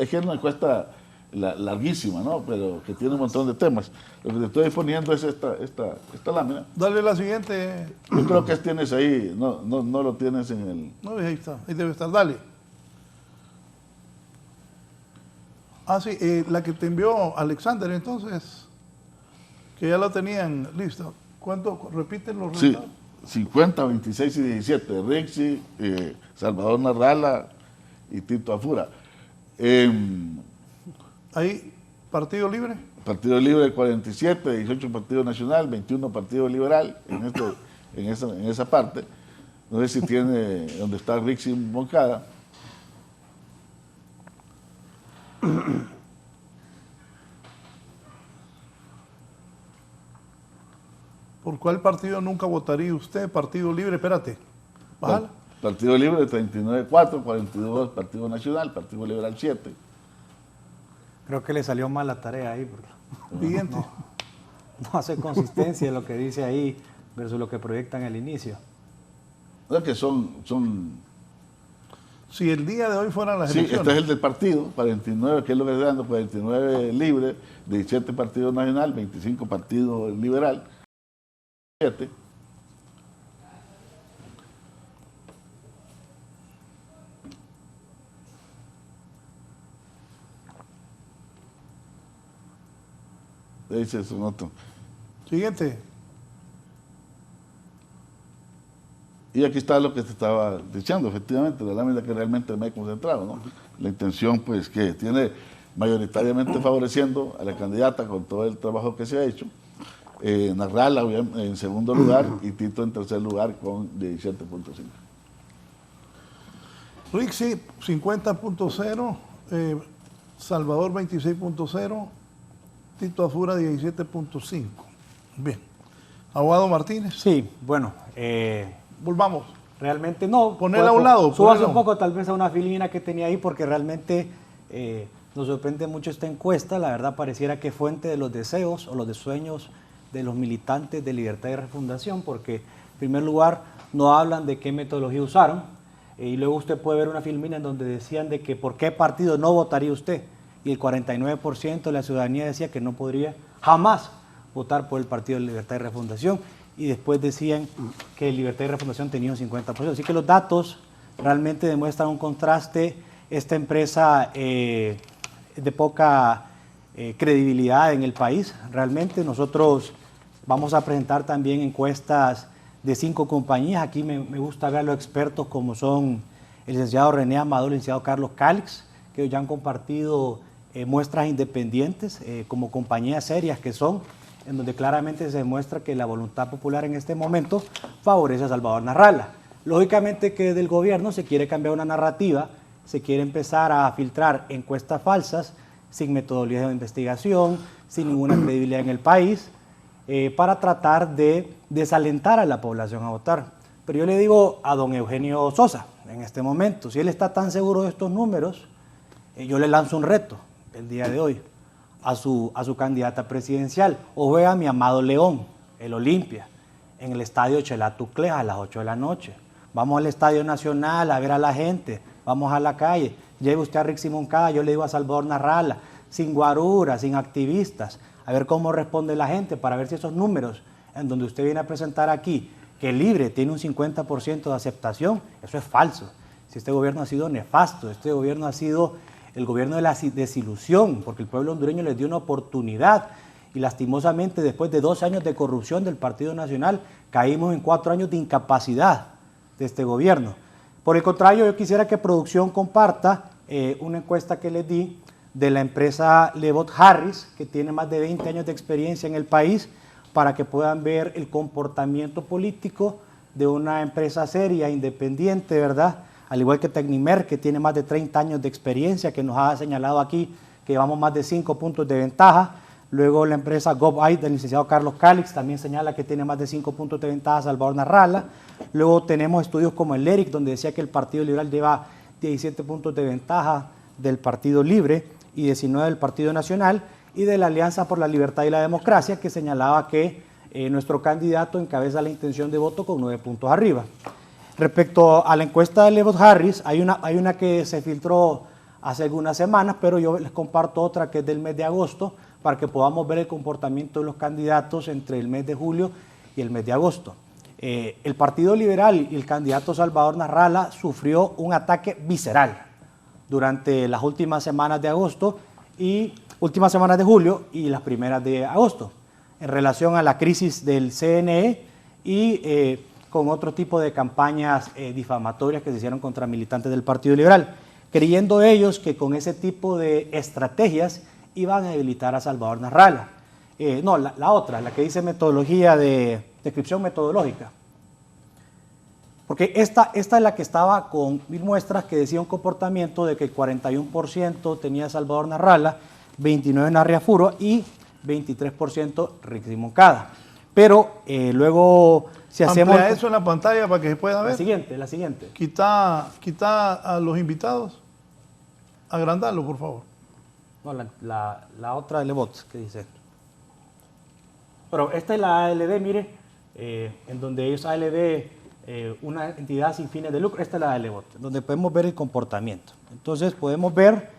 que es una encuesta larguísima, ¿no? Pero que tiene un montón de temas. Lo que te estoy poniendo es esta lámina. Dale la siguiente. Yo creo que tienes ahí, no lo tienes en el... No, ahí está, ahí debe estar, dale. Ah, sí, la que te envió Alexander, entonces, que ya la tenían lista. ¿Cuánto? Repiten los Sí, resultados. 50, 26 y 17. Rixi, Salvador Narrala y Tito Afura. Ahí, Partido Libre. Partido Libre 47, 18 Partido Nacional, 21 Partido Liberal, en esa parte. No sé si tiene donde está Rixi Moncada. ¿Por cuál partido nunca votaría usted? Partido Libre, espérate. Bájala. Partido Libre 39-4, 42 Partido Nacional, Partido Liberal 7. Creo que le salió mal la tarea ahí, porque Siguiente. no hace consistencia lo que dice ahí versus lo que proyectan al inicio. O sea que son Si el día de hoy fueran las sí, elecciones. este es el del partido, 49, que es lo que estoy dando, 49 Libre, 17 Partido Nacional, 25 Partido Liberal, 7. Ese es un otro. Siguiente. Y aquí está lo que te estaba diciendo, efectivamente, la lámina que realmente me he concentrado, ¿no? La intención, pues, que tiene mayoritariamente favoreciendo a la candidata con todo el trabajo que se ha hecho. Narrala en segundo lugar y Tito en tercer lugar con 17.5. Rixi 50.0, Salvador 26.0, Tito Afura 17.5. Bien. Abogado Martínez. Sí, bueno, Volvamos. realmente no. Ponela a un lado, Subas ponela. un poco tal vez a una filina que tenía ahí porque realmente nos sorprende mucho esta encuesta. La verdad pareciera que es fuente de los deseos o los de sueños de los militantes de Libertad y Refundación, porque en primer lugar no hablan de qué metodología usaron y luego usted puede ver una filmina en donde decían de que por qué partido no votaría usted y el 49% de la ciudadanía decía que no podría jamás votar por el Partido de Libertad y Refundación y después decían que Libertad y Refundación tenía un 50%. Así que los datos realmente demuestran un contraste. Esta empresa de poca credibilidad en el país. Realmente nosotros vamos a presentar también encuestas de 5 compañías. Aquí me gusta ver a los expertos como son el licenciado René Amador, el licenciado Carlos Calix, que ya han compartido muestras independientes como compañías serias que son, en donde claramente se demuestra que la voluntad popular en este momento favorece a Salvador Narrala. Lógicamente que desde el gobierno se quiere cambiar una narrativa, se quiere empezar a filtrar encuestas falsas, sin metodología de investigación, sin ninguna credibilidad en el país, para tratar de desalentar a la población a votar. Pero yo le digo a don Eugenio Sosa, en este momento, si él está tan seguro de estos números, yo le lanzo un reto el día de hoy a su candidata presidencial. O juega a mi amado León, el Olimpia, en el estadio Chelatuclea a las 8 de la noche. Vamos al Estadio Nacional a ver a la gente, vamos a la calle, lleve usted a Rixi Moncada, yo le digo a Salvador Narrala, sin guaruras, sin activistas, a ver cómo responde la gente, para ver si esos números en donde usted viene a presentar aquí, que Libre tiene un 50% de aceptación, eso es falso. Si este gobierno ha sido nefasto, este gobierno ha sido el gobierno de la desilusión, porque el pueblo hondureño les dio una oportunidad y lastimosamente después de 2 años de corrupción del Partido Nacional, caímos en 4 años de incapacidad de este gobierno. Por el contrario, yo quisiera que producción comparta una encuesta que les di de la empresa Lebot Harris, que tiene más de 20 años de experiencia en el país, para que puedan ver el comportamiento político de una empresa seria, independiente, ¿verdad? Al igual que Tecnimer, que tiene más de 30 años de experiencia, que nos ha señalado aquí que llevamos más de 5 puntos de ventaja. Luego la empresa GovAid del licenciado Carlos Calix también señala que tiene más de 5 puntos de ventaja Salvador Narrala. Luego tenemos estudios como el ERIC, donde decía que el Partido Liberal lleva 17 puntos de ventaja del Partido Libre y 19 del Partido Nacional, y de la Alianza por la Libertad y la Democracia, que señalaba que nuestro candidato encabeza la intención de voto con 9 puntos arriba. Respecto a la encuesta de Levot Harris, hay una que se filtró hace algunas semanas, pero yo les comparto otra que es del mes de agosto para que podamos ver el comportamiento de los candidatos entre el mes de julio y el mes de agosto. El Partido Liberal y el candidato Salvador Narrala sufrió un ataque visceral durante las últimas semanas de agosto y últimas semanas de julio y las primeras de agosto en relación a la crisis del CNE y con otro tipo de campañas difamatorias que se hicieron contra militantes del Partido Liberal, creyendo ellos que con ese tipo de estrategias iban a debilitar a Salvador Narrala. No, la otra, la que dice metodología de descripción metodológica. Porque esta es la que estaba con 1000 muestras que decía un comportamiento de que el 41% tenía Salvador Narrala, 29% Narria Furo y 23% Rixi Moncada. Pero luego, si hacemos... Amplía eso en la pantalla para que se pueda ver. La siguiente. Quita a los invitados. Agrandarlo, por favor. No, la otra de Levot, que dice. Pero esta es la ALB, mire, en donde ellos ALB, una entidad sin fines de lucro, esta es la ALB, donde podemos ver el comportamiento. Entonces podemos ver,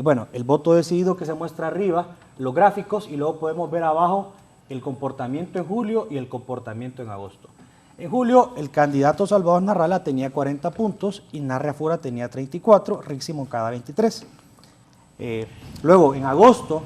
bueno, el voto decidido que se muestra arriba, los gráficos, y luego podemos ver abajo el comportamiento en julio y el comportamiento en agosto. En julio, el candidato Salvador Narrala tenía 40 puntos y Narria Fura tenía 34, Rixi Moncada 23. Luego, en agosto,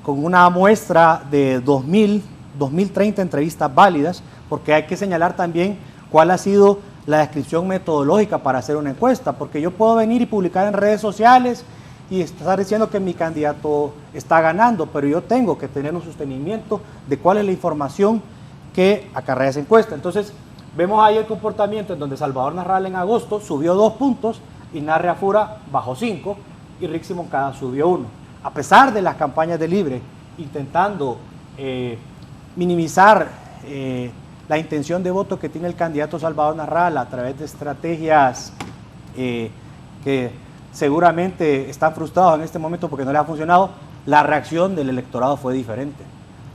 con una muestra de 2030 entrevistas válidas, porque hay que señalar también cuál ha sido la descripción metodológica para hacer una encuesta, porque yo puedo venir y publicar en redes sociales y estar diciendo que mi candidato está ganando, pero yo tengo que tener un sostenimiento de cuál es la información que acarrea esa encuesta. Entonces, vemos ahí el comportamiento en donde Salvador Narrala en agosto subió 2 puntos y Narria Fura bajó 5 y Rixi Moncada subió 1. A pesar de las campañas de Libre intentando minimizar la intención de voto que tiene el candidato Salvador Narrala a través de estrategias que seguramente están frustrados en este momento porque no les ha funcionado, la reacción del electorado fue diferente.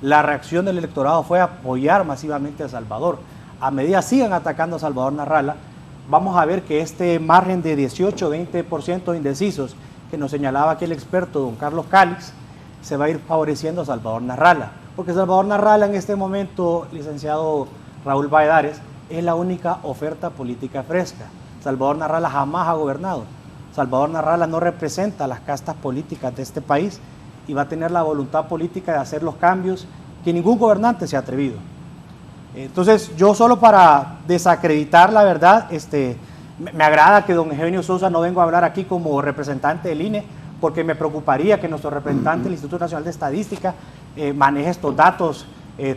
La reacción del electorado fue apoyar masivamente a Salvador. A medida sigan atacando a Salvador Narrala, vamos a ver que este margen de 18-20% de indecisos que nos señalaba aquí el experto don Carlos Calix, se va a ir favoreciendo a Salvador Narrala. Porque Salvador Narrala en este momento, licenciado Raúl Valladares, es la única oferta política fresca. Salvador Narrala jamás ha gobernado. Salvador Narrala no representa las castas políticas de este país y va a tener la voluntad política de hacer los cambios que ningún gobernante se ha atrevido. Entonces, yo solo para desacreditar la verdad, me agrada que don Eugenio Sosa no venga a hablar aquí como representante del INE, porque me preocuparía que nuestro representante del Instituto Nacional de Estadística maneje estos datos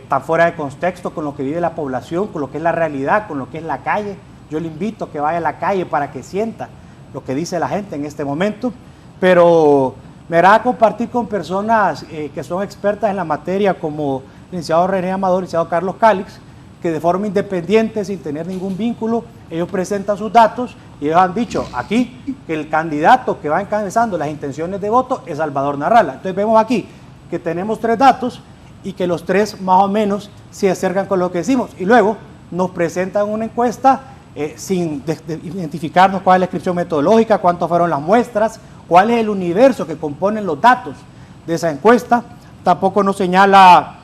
tan fuera de contexto con lo que vive la población, con lo que es la realidad, con lo que es la calle. Yo le invito a que vaya a la calle para que sienta lo que dice la gente en este momento, pero me agrada compartir con personas que son expertas en la materia, como el licenciado René Amador, el licenciado Carlos Calix, que de forma independiente, sin tener ningún vínculo, ellos presentan sus datos y ellos han dicho aquí que el candidato que va encabezando las intenciones de voto es Salvador Narrala. Entonces vemos aquí que tenemos 3 datos y que los 3 más o menos se acercan con lo que decimos. Y luego nos presentan una encuesta sin identificarnos cuál es la descripción metodológica, cuántas fueron las muestras, cuál es el universo que componen los datos de esa encuesta. Tampoco nos señala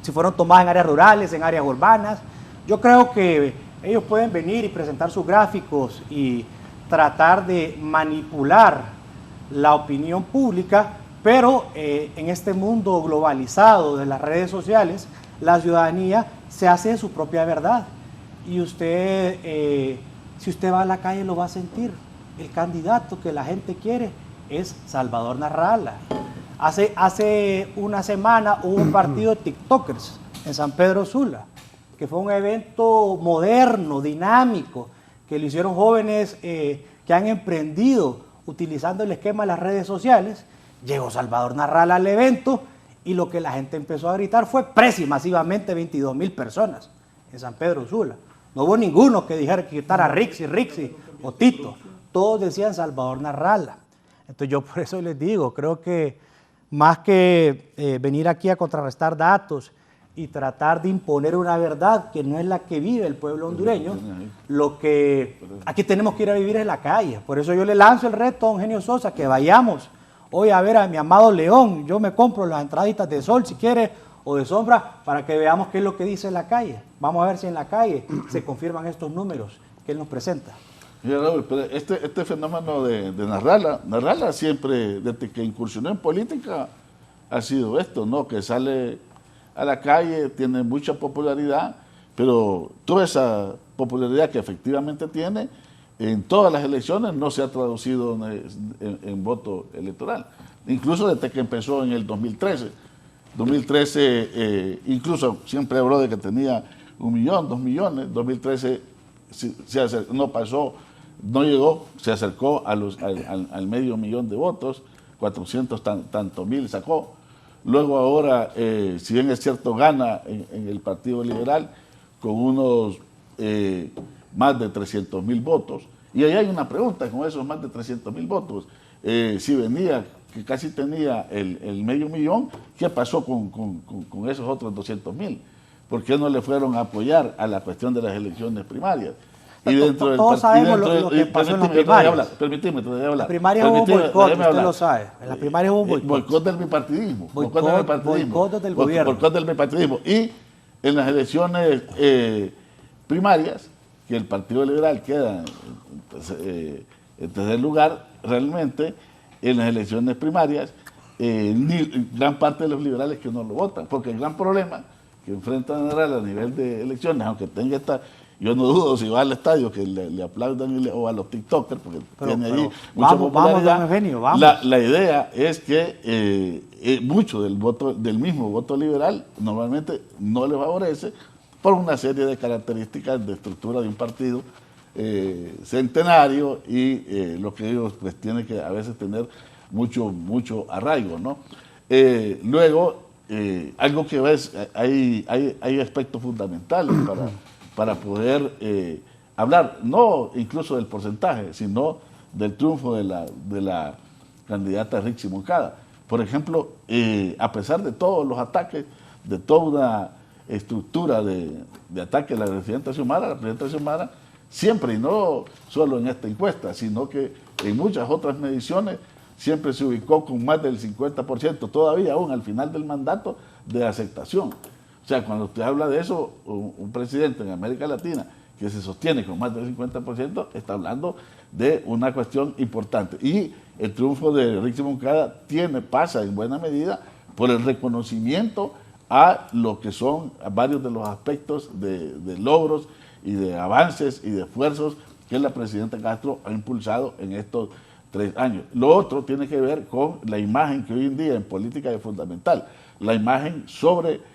si fueron tomadas en áreas rurales, en áreas urbanas. Yo creo que ellos pueden venir y presentar sus gráficos y tratar de manipular la opinión pública, pero en este mundo globalizado de las redes sociales, la ciudadanía se hace su propia verdad. Y usted, si usted va a la calle, lo va a sentir. El candidato que la gente quiere es Salvador Narrala. Hace una semana hubo un partido de TikTokers en San Pedro Sula, que fue un evento moderno, dinámico, que lo hicieron jóvenes que han emprendido utilizando el esquema de las redes sociales. Llegó Salvador Narrala al evento y lo que la gente empezó a gritar fue presi, masivamente 22,000 personas en San Pedro Sula. No hubo ninguno que dijera que gritara Rixi o Tito. Todos decían Salvador Narrala. Entonces yo por eso les digo, creo que más que venir aquí a contrarrestar datos y tratar de imponer una verdad que no es la que vive el pueblo hondureño. Lo que aquí tenemos que ir a vivir es la calle. Por eso yo le lanzo el reto a don Eugenio Sosa, que vayamos hoy a ver a mi amado León. Yo me compro las entraditas de sol si quiere, o de sombra, para que veamos qué es lo que dice la calle. Vamos a ver si en la calle se confirman estos números que él nos presenta. Mira, Raúl, pero este fenómeno de Narrala siempre, desde que incursionó en política, ha sido esto, ¿no? Que sale a la calle, tiene mucha popularidad, pero toda esa popularidad que efectivamente tiene, en todas las elecciones no se ha traducido en voto electoral. Incluso desde que empezó en el 2013. 2013, incluso siempre habló de que tenía 1 millón, 2 millones. 2013 no pasó, no llegó, se acercó al medio millón de votos, 400 tanto mil sacó. Luego ahora, si bien es cierto, gana en el Partido Liberal con unos más de 300.000 votos. Y ahí hay una pregunta con esos más de 300.000 votos. Si venía, que casi tenía el medio millón, ¿qué pasó con esos otros 200.000? ¿Por qué no le fueron a apoyar a la cuestión de las elecciones primarias? Y dentro del todos sabemos lo que pasó en las primarias. Permíteme, te voy a hablar. En las primarias hubo boicot, usted lo sabe. En las primarias hubo boicot. Boicot del bipartidismo. Boicot del gobierno. Boicot del bipartidismo. Y en las elecciones primarias, que el Partido Liberal queda en tercer lugar, realmente, en las elecciones primarias, gran parte de los liberales que no lo votan. Porque el gran problema que enfrenta Narral a nivel de elecciones, aunque tenga esta... Yo no dudo si va al estadio que le aplaudan o a los TikTokers, porque tiene allí mucha popularidad. Vamos, Eugenio, vamos. La idea es que mucho del mismo voto liberal normalmente no le favorece por una serie de características de estructura de un partido centenario y lo que ellos pues tienen que a veces tener mucho arraigo, ¿no? Luego, algo que ves, hay aspectos fundamentales para poder hablar, no incluso del porcentaje, sino del triunfo de la candidata Rixi Moncada. Por ejemplo, a pesar de todos los ataques, de toda una estructura de ataque a la presidenta Xiomara siempre, y no solo en esta encuesta, sino que en muchas otras mediciones, siempre se ubicó con más del 50%, todavía aún al final del mandato, de aceptación. O sea, cuando usted habla de eso, un presidente en América Latina que se sostiene con más del 50%, está hablando de una cuestión importante. Y el triunfo de Rixi Moncada pasa en buena medida por el reconocimiento a lo que son varios de los aspectos de logros y de avances y de esfuerzos que la presidenta Castro ha impulsado en estos 3 años. Lo otro tiene que ver con la imagen que hoy en día en política es fundamental, la imagen sobre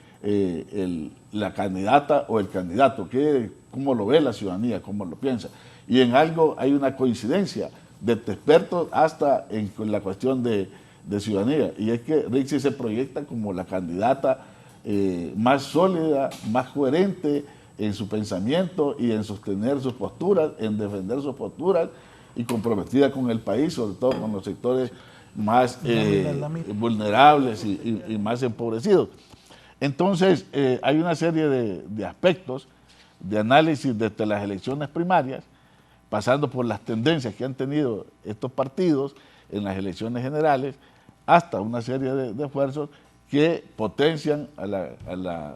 la candidata o el candidato, cómo lo ve la ciudadanía, cómo lo piensa. Y en algo hay una coincidencia de expertos hasta en la cuestión de ciudadanía, y es que Rixi se proyecta como la candidata más sólida, más coherente en su pensamiento y en sostener sus posturas, en defender sus posturas y comprometida con el país, sobre todo con los sectores más vulnerables y más empobrecidos. Entonces, hay una serie de aspectos de análisis desde las elecciones primarias, pasando por las tendencias que han tenido estos partidos en las elecciones generales, hasta una serie de esfuerzos que potencian a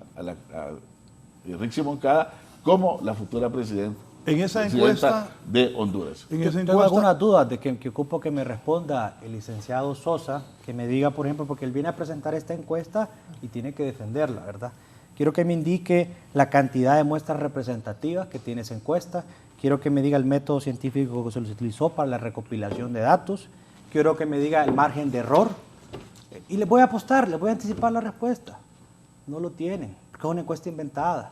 Rixi Moncada como la futura presidenta. En esa encuesta de Honduras. Tengo algunas dudas de que ocupo que me responda el licenciado Sosa, que me diga, por ejemplo, porque él viene a presentar esta encuesta y tiene que defenderla, ¿verdad? Quiero que me indique la cantidad de muestras representativas que tiene esa encuesta. Quiero que me diga el método científico que se utilizó para la recopilación de datos. Quiero que me diga el margen de error. Y les voy a apostar, les voy a anticipar la respuesta. No lo tienen, porque es una encuesta inventada.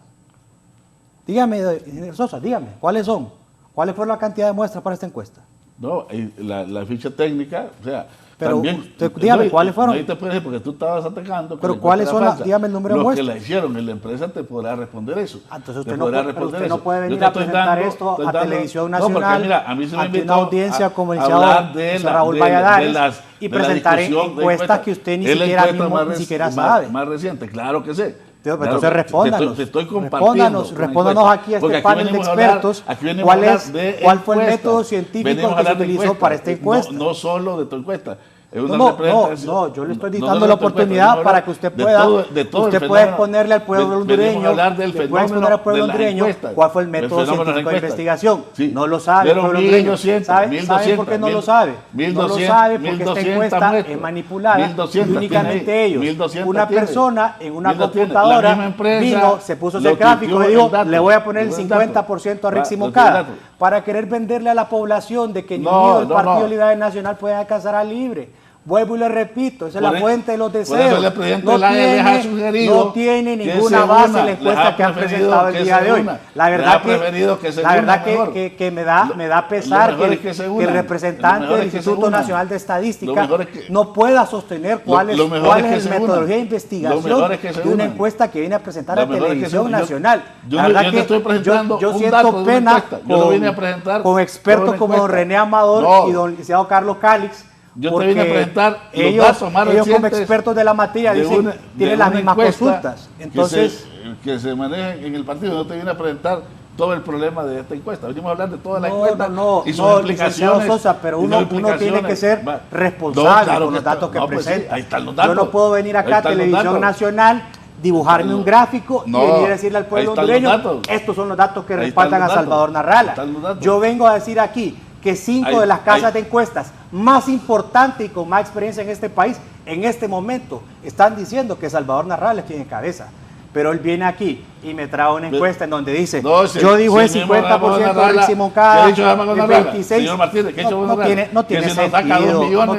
Dígame, ingeniero Sosa, dígame, ¿cuáles son? ¿Cuáles fueron la cantidad de muestras para esta encuesta? No, la ficha técnica, o sea, pero también... Usted, dígame, ¿cuáles fueron? No te puedes decir porque tú estabas atacando. Pero ¿cuáles son las, dígame el número de muestras? Los que la hicieron en la empresa te podrá responder eso. Entonces usted no puede venir a presentar esto a Televisión Nacional, no, porque, mira, a mí se me invitó una audiencia como el licenciado Raúl Valladares y presentar encuestas que usted ni siquiera sabe. Más reciente, claro que sé. Entonces respóndanos. Te estoy compartiendo. Respóndanos aquí a este panel de expertos. ¿Cuál fue el método científico que se utilizó para esta encuesta? No solo de tu encuesta. No, yo le estoy dando la oportunidad para que usted pueda, usted pueda exponerle al pueblo hondureño, cuál fue el método científico de investigación. No lo sabe el pueblo hondureño. ¿Sabe por qué no lo sabe? No lo sabe porque esta encuesta es manipulada y únicamente ellos. Una persona en una computadora vino, se puso ese gráfico y dijo, le voy a poner el 50% a Rixi Moncada para querer venderle a la población de que ni el Partido Liberal Nacional puede alcanzar a libre. Vuelvo y le repito, esa es la fuente de los deseos. No tiene ninguna base en la encuesta que han presentado el día de hoy. La verdad que me da pesar que el representante del Instituto Nacional de Estadística no pueda sostener cuál es la metodología de investigación de una encuesta que viene a presentar a Televisión Nacional. La verdad que yo siento pena con expertos como don René Amador y don licenciado Carlos Cálix. Yo te vine a presentar ellos como expertos de la materia dicen tienen las mismas consultas. Entonces, que se manejan en el partido. No te vine a presentar todo el problema de esta encuesta. Venimos a hablar de toda la encuesta y sus implicaciones. Sosa, pero uno tiene que ser responsable con los datos que presenta. Ahí están los datos. Yo no puedo venir acá a Televisión Nacional, dibujarme un gráfico y venir a decirle al pueblo hondureño, estos son los datos que respaldan a Salvador Narrala. Yo vengo a decir aquí que 5 de las casas de encuestas más importantes y con más experiencia en este país, en este momento, están diciendo que Salvador Narrala es quien encabeza. Pero él viene aquí y me trae una encuesta en donde dice, yo digo el 50% de Rixi Moncada, el 26%. Señor Martínez, ¿qué no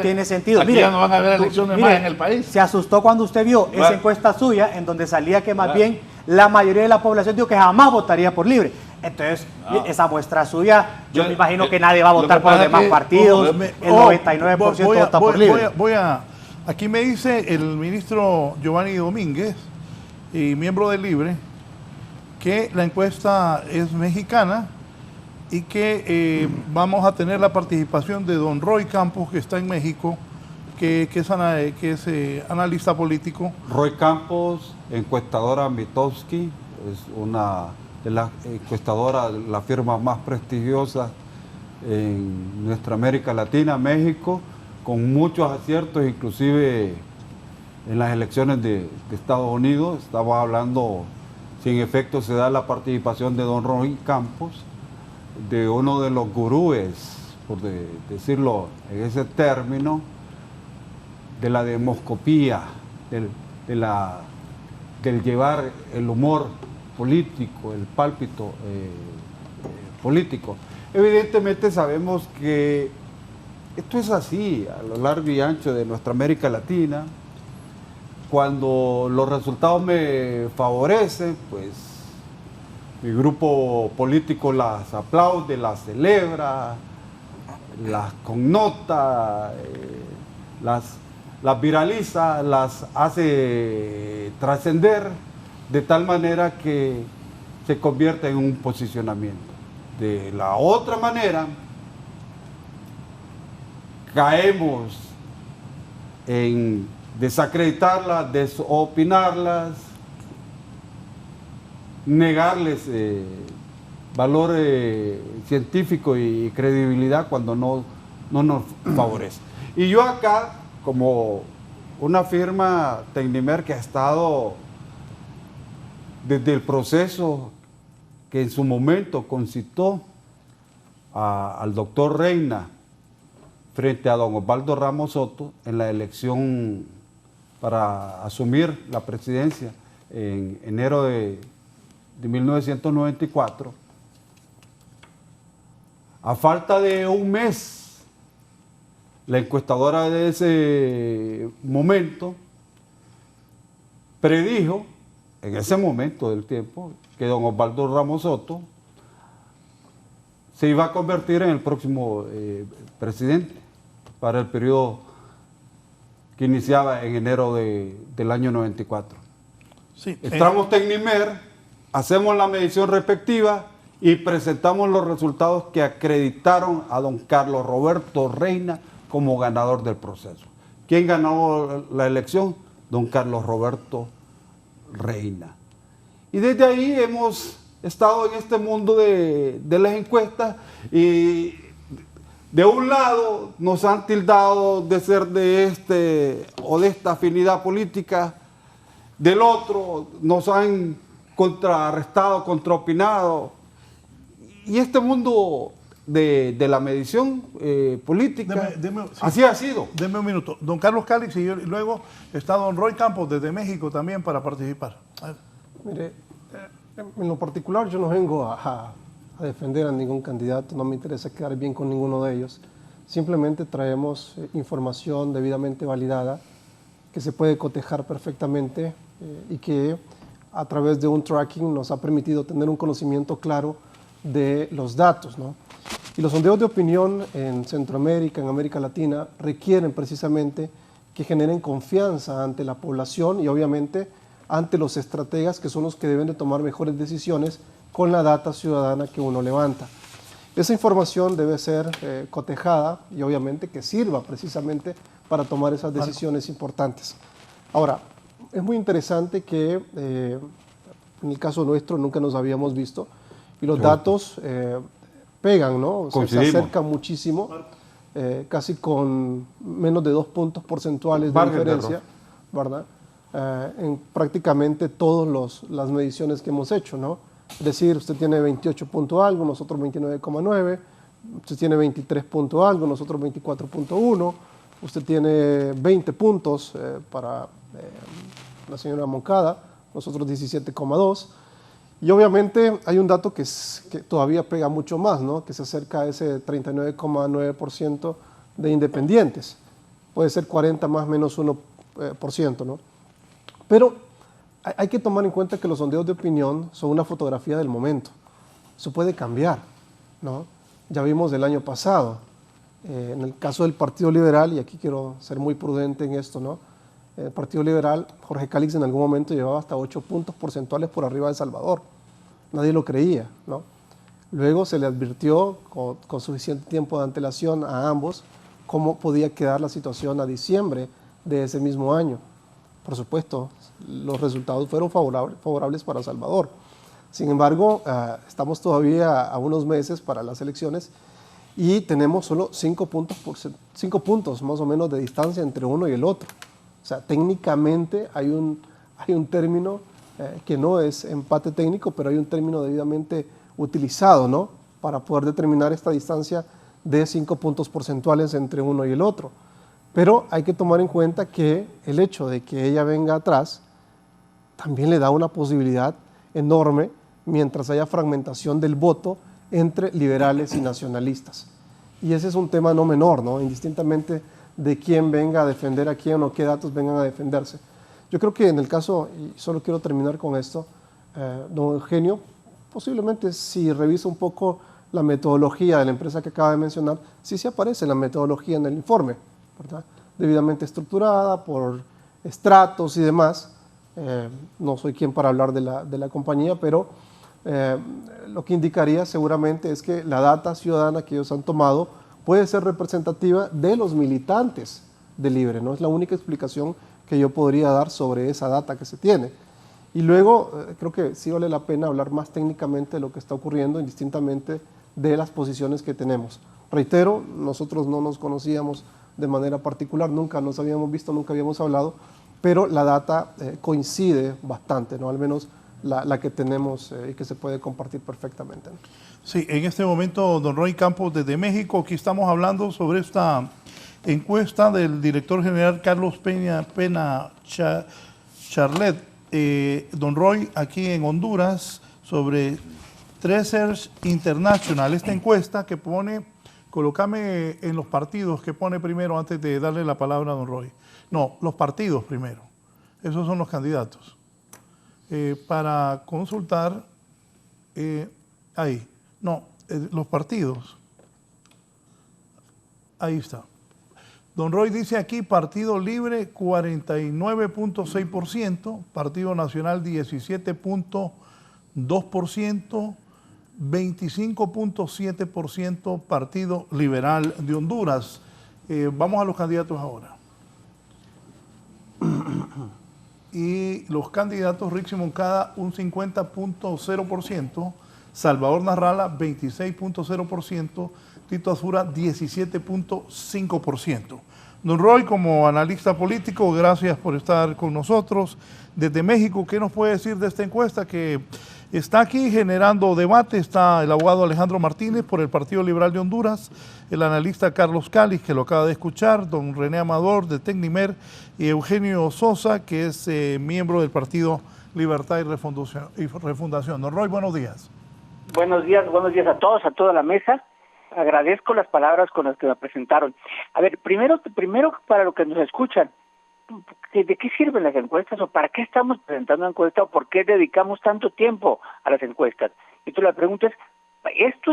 tiene sentido. Aquí ya no van a haber elecciones más en el país. Se asustó cuando usted vio esa encuesta suya en donde salía que más bien la mayoría de la población dijo que jamás votaría por Libre. Entonces, esa muestra suya, yo me imagino que nadie va a votar por los demás partidos, el 99% vota por Libre. Aquí me dice el ministro Giovanni Domínguez, y miembro de Libre, que la encuesta es mexicana y que vamos a tener la participación de don Roy Campos, que está en México, que es analista político. Roy Campos, encuestadora Mitofsky, es una de las encuestadoras, la firma más prestigiosa en nuestra América Latina, México, con muchos aciertos, inclusive en las elecciones de Estados Unidos. Estamos hablando, si en efecto se da la participación de don Roy Campos, de uno de los gurúes, por decirlo en ese término, de la demoscopía, del llevar el humor político, el pálpito político. Evidentemente sabemos que esto es así a lo largo y ancho de nuestra América Latina. Cuando los resultados me favorecen, pues mi grupo político las aplaude, las celebra, las connota, las viraliza, las hace trascender de tal manera que se convierte en un posicionamiento. De la otra manera, caemos en desacreditarlas, desopinarlas, negarles valor científico y credibilidad cuando no nos favorece. Y yo acá, como una firma Tecnimer que ha estado desde el proceso que en su momento concitó al doctor Reina frente a don Osvaldo Ramos Soto en la elección para asumir la presidencia en enero de 1994, a falta de un mes, la encuestadora de ese momento predijo, en ese momento del tiempo, que don Osvaldo Ramos Soto se iba a convertir en el próximo presidente para el periodo que iniciaba en enero del año 94. Sí, Entramos Tecnimer, hacemos la medición respectiva y presentamos los resultados que acreditaron a don Carlos Roberto Reina como ganador del proceso. ¿Quién ganó la elección? Don Carlos Roberto reina. Y desde ahí hemos estado en este mundo de las encuestas y de un lado nos han tildado de ser de este o de esta afinidad política, del otro nos han contrarrestado, contraopinado. Y este mundo de la medición política, Sí, así ha sido. Deme un minuto. Don Carlos Calix y luego está don Roy Campos desde México también para participar. A ver. Mire, en lo particular yo no vengo a defender a ningún candidato, no me interesa quedar bien con ninguno de ellos. Simplemente traemos información debidamente validada que se puede cotejar perfectamente y que a través de un tracking nos ha permitido tener un conocimiento claro de los datos, ¿no? Y los sondeos de opinión en Centroamérica, en América Latina, requieren precisamente que generen confianza ante la población y obviamente ante los estrategas que son los que deben de tomar mejores decisiones con la data ciudadana que uno levanta. Esa información debe ser cotejada y obviamente que sirva precisamente para tomar esas decisiones importantes. Ahora, es muy interesante que en el caso nuestro nunca nos habíamos visto y los datos pegan, ¿no? O sea, se acercan muchísimo, casi con menos de 2 puntos porcentuales de diferencia, ¿verdad? En prácticamente todas las mediciones que hemos hecho, ¿no? Es decir, usted tiene 28 punto algo, nosotros 29,9, usted tiene 23 punto algo, nosotros 24,1, usted tiene 20 puntos para la señora Moncada, nosotros 17,2, y obviamente hay un dato que todavía pega mucho más, ¿no? Que se acerca a ese 39,9% de independientes, puede ser 40 más menos 1%, ¿no? Pero hay que tomar en cuenta que los sondeos de opinión son una fotografía del momento. Eso puede cambiar, ¿no? Ya vimos el año pasado, en el caso del Partido Liberal, y aquí quiero ser muy prudente en esto, ¿no? El Partido Liberal, Jorge Calix en algún momento llevaba hasta 8 puntos porcentuales por arriba de Salvador. Nadie lo creía, ¿no? Luego se le advirtió con suficiente tiempo de antelación a ambos cómo podía quedar la situación a diciembre de ese mismo año. Por supuesto, los resultados fueron favorables para Salvador. Sin embargo, estamos todavía a unos meses para las elecciones y tenemos solo 5 puntos más o menos de distancia entre uno y el otro. O sea, técnicamente hay un término que no es empate técnico, pero hay un término debidamente utilizado, ¿no? Para poder determinar esta distancia de 5 puntos porcentuales entre uno y el otro. Pero hay que tomar en cuenta que el hecho de que ella venga atrás también le da una posibilidad enorme mientras haya fragmentación del voto entre liberales y nacionalistas. Y ese es un tema no menor, ¿no? Indistintamente de quién venga a defender a quién o qué datos vengan a defenderse. Yo creo que en el caso, y solo quiero terminar con esto, don Eugenio, posiblemente si revisa un poco la metodología de la empresa que acaba de mencionar, sí se aparece la metodología en el informe, ¿verdad? Debidamente estructurada por estratos y demás. No soy quien para hablar de la compañía, pero lo que indicaría seguramente es que la data ciudadana que ellos han tomado puede ser representativa de los militantes de Libre, ¿no? Es la única explicación que yo podría dar sobre esa data que se tiene. Y luego creo que sí vale la pena hablar más técnicamente de lo que está ocurriendo, indistintamente de las posiciones que tenemos. Reitero, nosotros no nos conocíamos de manera particular, nunca nos habíamos visto, nunca habíamos hablado, pero la data coincide bastante, ¿no? Al menos la que tenemos y que se puede compartir perfectamente, ¿no? Sí, en este momento, don Roy Campos desde México, aquí estamos hablando sobre esta encuesta del director general Carlos Pena Charlet, don Roy, aquí en Honduras, sobre Research International, esta encuesta que pone, colócame en los partidos que pone primero antes de darle la palabra a don Roy. No, los partidos primero, esos son los candidatos. Para consultar, ahí, no, los partidos, ahí está. Don Roy dice aquí, Partido Libre 49,6%, Partido Nacional 17,2%, 25,7% Partido Liberal de Honduras. Vamos a los candidatos ahora. y los candidatos Rixi Moncada un 50.0%, Salvador Narrala 26.0%, Tito Azura 17.5%. Don Roy, como analista político, gracias por estar con nosotros. Desde México, ¿qué nos puede decir de esta encuesta que está aquí generando debate? Está el abogado Alejandro Martínez por el Partido Liberal de Honduras, el analista Carlos Cáliz, que lo acaba de escuchar, don René Amador de Tecnimer y Eugenio Sosa, que es miembro del Partido Libertad y Refundación. Don Roy, buenos días. Buenos días a todos, a toda la mesa. Agradezco las palabras con las que me presentaron. A ver, primero para los que nos escuchan, ¿de qué sirven las encuestas o para qué estamos presentando una encuesta o por qué dedicamos tanto tiempo a las encuestas? Y tú la pregunta es, esto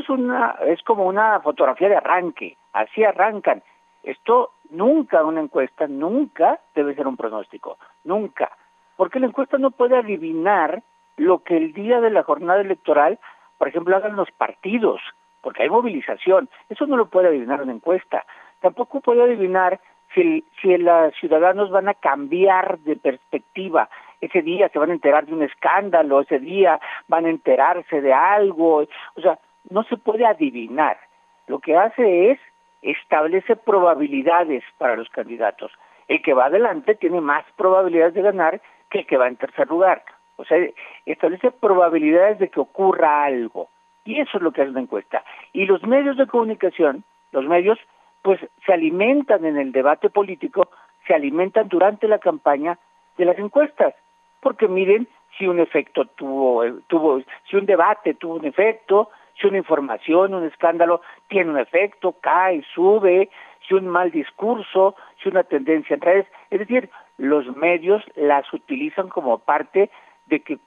es como una fotografía de arranque, así arrancan. Esto nunca, una encuesta, nunca debe ser un pronóstico, nunca. Porque la encuesta no puede adivinar lo que el día de la jornada electoral, por ejemplo, hagan los partidos, porque hay movilización. Eso no lo puede adivinar una encuesta. Tampoco puede adivinar si los ciudadanos van a cambiar de perspectiva. Ese día se van a enterar de un escándalo, ese día van a enterarse de algo. O sea, no se puede adivinar. Lo que hace es establece probabilidades para los candidatos. El que va adelante tiene más probabilidades de ganar que el que va en tercer lugar. O sea, establece probabilidades de que ocurra algo. Y eso es lo que hace una encuesta. Y los medios de comunicación, pues se alimentan en el debate político, se alimentan durante la campaña de las encuestas, porque miren si un efecto si un debate tuvo un efecto, si una información, un escándalo tiene un efecto, cae, sube, si un mal discurso, si una tendencia en redes. Es decir, los medios las utilizan como parte de que,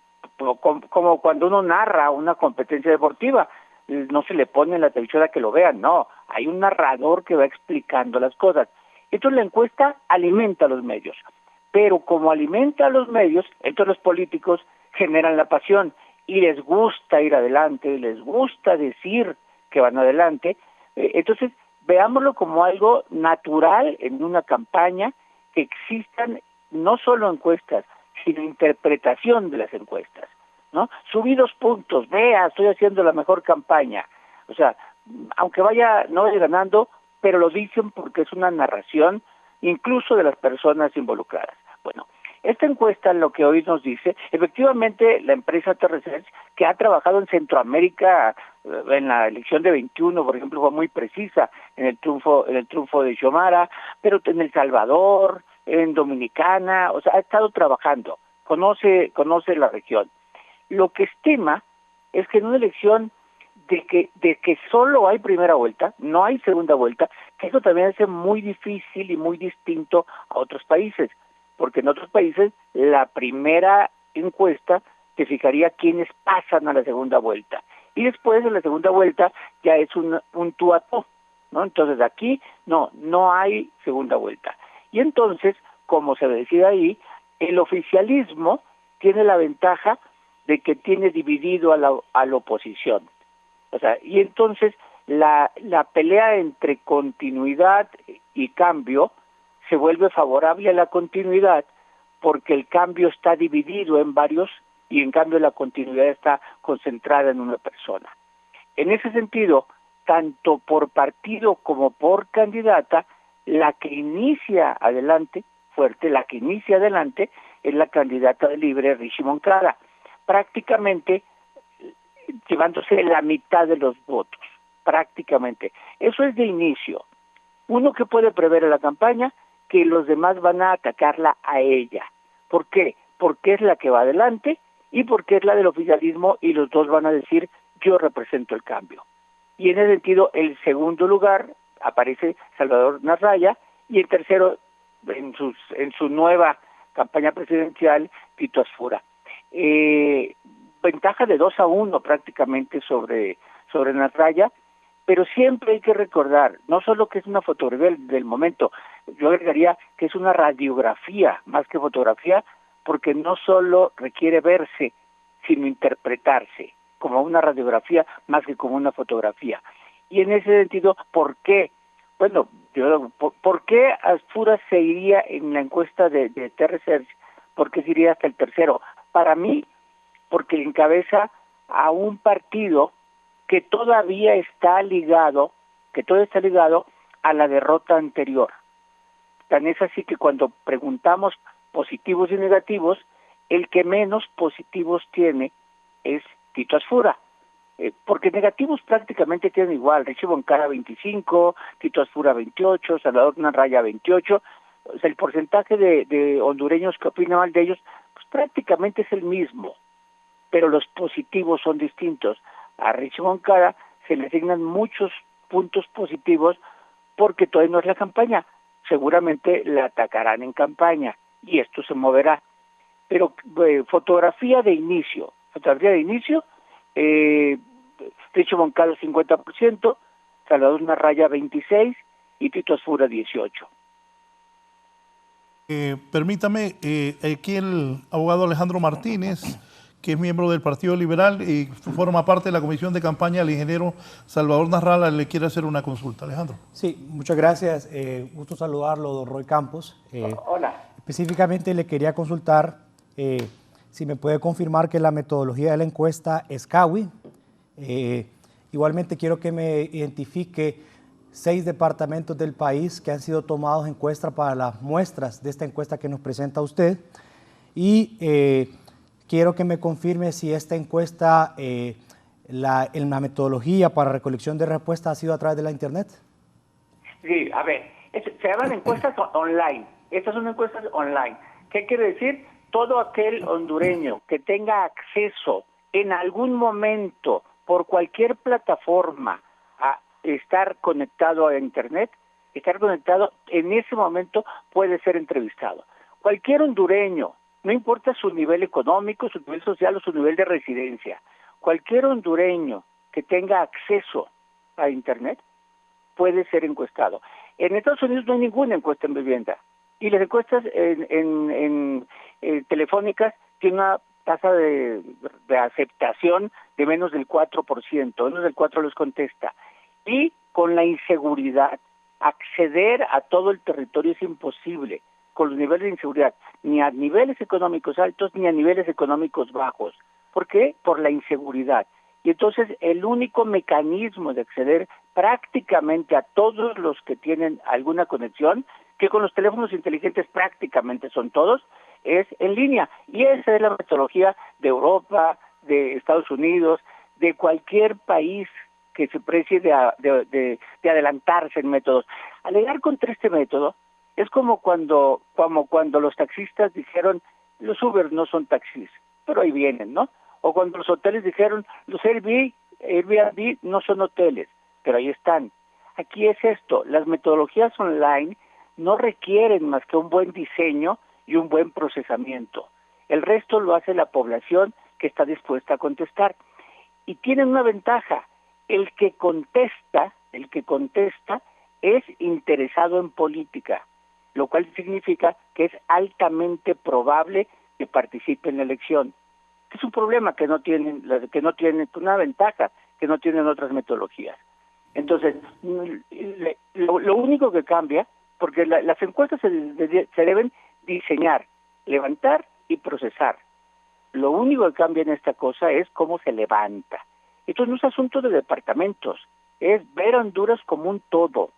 como cuando uno narra una competencia deportiva, no se le pone en la televisión a que lo vean, no, hay un narrador que va explicando las cosas. Entonces la encuesta alimenta a los medios, pero como alimenta a los medios, entonces los políticos generan la pasión y les gusta ir adelante, les gusta decir que van adelante. Entonces veámoslo como algo natural en una campaña, que existan no solo encuestas, sino interpretación de las encuestas, ¿no? Subí 2 puntos, vea, estoy haciendo la mejor campaña. O sea, aunque no vaya ganando, pero lo dicen porque es una narración incluso de las personas involucradas. Bueno, esta encuesta lo que hoy nos dice, efectivamente la empresa T-Research, que ha trabajado en Centroamérica, en la elección de 21, por ejemplo, fue muy precisa en el triunfo de Xiomara, pero en El Salvador, en Dominicana, o sea, ha estado trabajando, conoce la región. Lo que estima es que en una elección de que solo hay primera vuelta, no hay segunda vuelta, que eso también hace muy difícil y muy distinto a otros países, porque en otros países la primera encuesta te fijaría quiénes pasan a la segunda vuelta, y después de la segunda vuelta ya es un tú a tú, ¿no? Entonces aquí no hay segunda vuelta. Y entonces, como se decía ahí, el oficialismo tiene la ventaja de que tiene dividido a la oposición. O sea, y entonces la pelea entre continuidad y cambio se vuelve favorable a la continuidad, porque el cambio está dividido en varios y en cambio la continuidad está concentrada en una persona. En ese sentido, tanto por partido como por candidata, la que inicia adelante, fuerte, la que inicia adelante es la candidata de Libre, Rixi Moncada, prácticamente llevándose la mitad de los votos, prácticamente. Eso es de inicio. Uno que puede prever en la campaña, que los demás van a atacarla a ella. ¿Por qué? Porque es la que va adelante y porque es la del oficialismo, y los dos van a decir, yo represento el cambio. Y en ese sentido, el segundo lugar aparece Salvador Narraya, y el tercero, en su nueva campaña presidencial, Tito Azura. Ventaja de 2-1 prácticamente sobre Narraya, pero siempre hay que recordar, no solo que es una fotografía del momento, yo agregaría que es una radiografía más que fotografía, porque no solo requiere verse, sino interpretarse, como una radiografía más que como una fotografía. Y en ese sentido, ¿por qué? Bueno, ¿por qué Azura se iría en la encuesta de T-Research? ¿Por qué sería hasta el tercero? Para mí, porque encabeza a un partido que todavía está ligado a la derrota anterior. Tan es así que cuando preguntamos positivos y negativos, el que menos positivos tiene es Tito Asfura, porque negativos prácticamente tienen igual, Richie Moncada 25, Tito Asfura 28, Salvador Narraya 28, o sea, el porcentaje de hondureños que opinan mal de ellos, pues prácticamente es el mismo, pero los positivos son distintos. A Richie Moncada se le asignan muchos puntos positivos porque todavía no es la campaña, seguramente la atacarán en campaña y esto se moverá. Pero fotografía de inicio, Richie Moncada 50%, Salvador Narraya 26% y Tito Asfura 18%. Permítame, aquí el abogado Alejandro Martínez, que es miembro del Partido Liberal y forma parte de la comisión de campaña del ingeniero Salvador Narrala, le quiere hacer una consulta. Alejandro. Sí, muchas gracias. Gusto saludarlo, don Roy Campos. Hola. Específicamente le quería consultar si me puede confirmar que la metodología de la encuesta es CAWI. Igualmente quiero que me identifique 6 departamentos del país que han sido tomados en encuesta para las muestras de esta encuesta que nos presenta usted. Y quiero que me confirme si esta encuesta, la metodología para recolección de respuestas ha sido a través de la Internet. Sí, a ver, se llaman encuestas online. Estas son encuestas online. ¿Qué quiere decir? Todo aquel hondureño que tenga acceso en algún momento por cualquier plataforma a estar conectado a Internet, en ese momento puede ser entrevistado. Cualquier hondureño, no importa su nivel económico, su nivel social o su nivel de residencia, cualquier hondureño que tenga acceso a Internet puede ser encuestado. En Estados Unidos no hay ninguna encuesta en vivienda y las encuestas telefónicas tienen una tasa de aceptación de menos del 4%, menos del 4% les contesta. Y con la inseguridad, acceder a todo el territorio es imposible, con los niveles de inseguridad, ni a niveles económicos altos ni a niveles económicos bajos. ¿Por qué? Por la inseguridad. Y entonces el único mecanismo de acceder prácticamente a todos los que tienen alguna conexión, que con los teléfonos inteligentes prácticamente son todos, es en línea. Y esa es la metodología de Europa, de Estados Unidos, de cualquier país que se precie de adelantarse en métodos. Alegar contra este método es como cuando los taxistas dijeron, los Uber no son taxis, pero ahí vienen, ¿no? O cuando los hoteles dijeron, los Airbnb no son hoteles, pero ahí están. Aquí es esto, las metodologías online no requieren más que un buen diseño y un buen procesamiento. El resto lo hace la población que está dispuesta a contestar. Y tienen una ventaja, el que contesta es interesado en política, lo cual significa que es altamente probable que participe en la elección. Es un problema que no tienen, una ventaja que no tienen otras metodologías. Entonces, lo único que cambia, porque las encuestas se deben diseñar, levantar y procesar. Lo único que cambia en esta cosa es cómo se levanta. Esto no es asunto de departamentos, es ver a Honduras como un todo,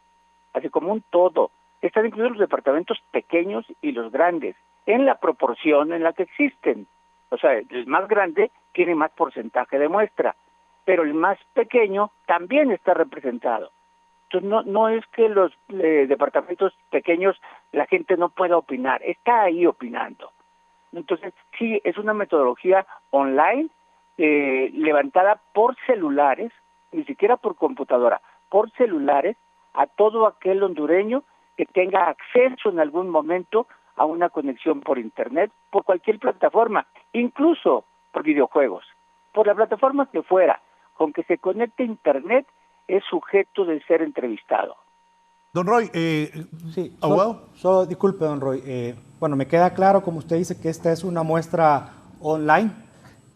así como un todo. Están incluidos los departamentos pequeños y los grandes, en la proporción en la que existen. O sea, el más grande tiene más porcentaje de muestra, pero el más pequeño también está representado. Entonces no es que los departamentos pequeños la gente no pueda opinar, está ahí opinando. Entonces sí, es una metodología online levantada por celulares, ni siquiera por computadora, por celulares, a todo aquel hondureño que tenga acceso en algún momento a una conexión por Internet, por cualquier plataforma, incluso por videojuegos, por la plataforma que fuera, con que se conecte a Internet, es sujeto de ser entrevistado. Don Roy, sí, abogado. Disculpe, don Roy. Bueno, me queda claro, como usted dice, que esta es una muestra online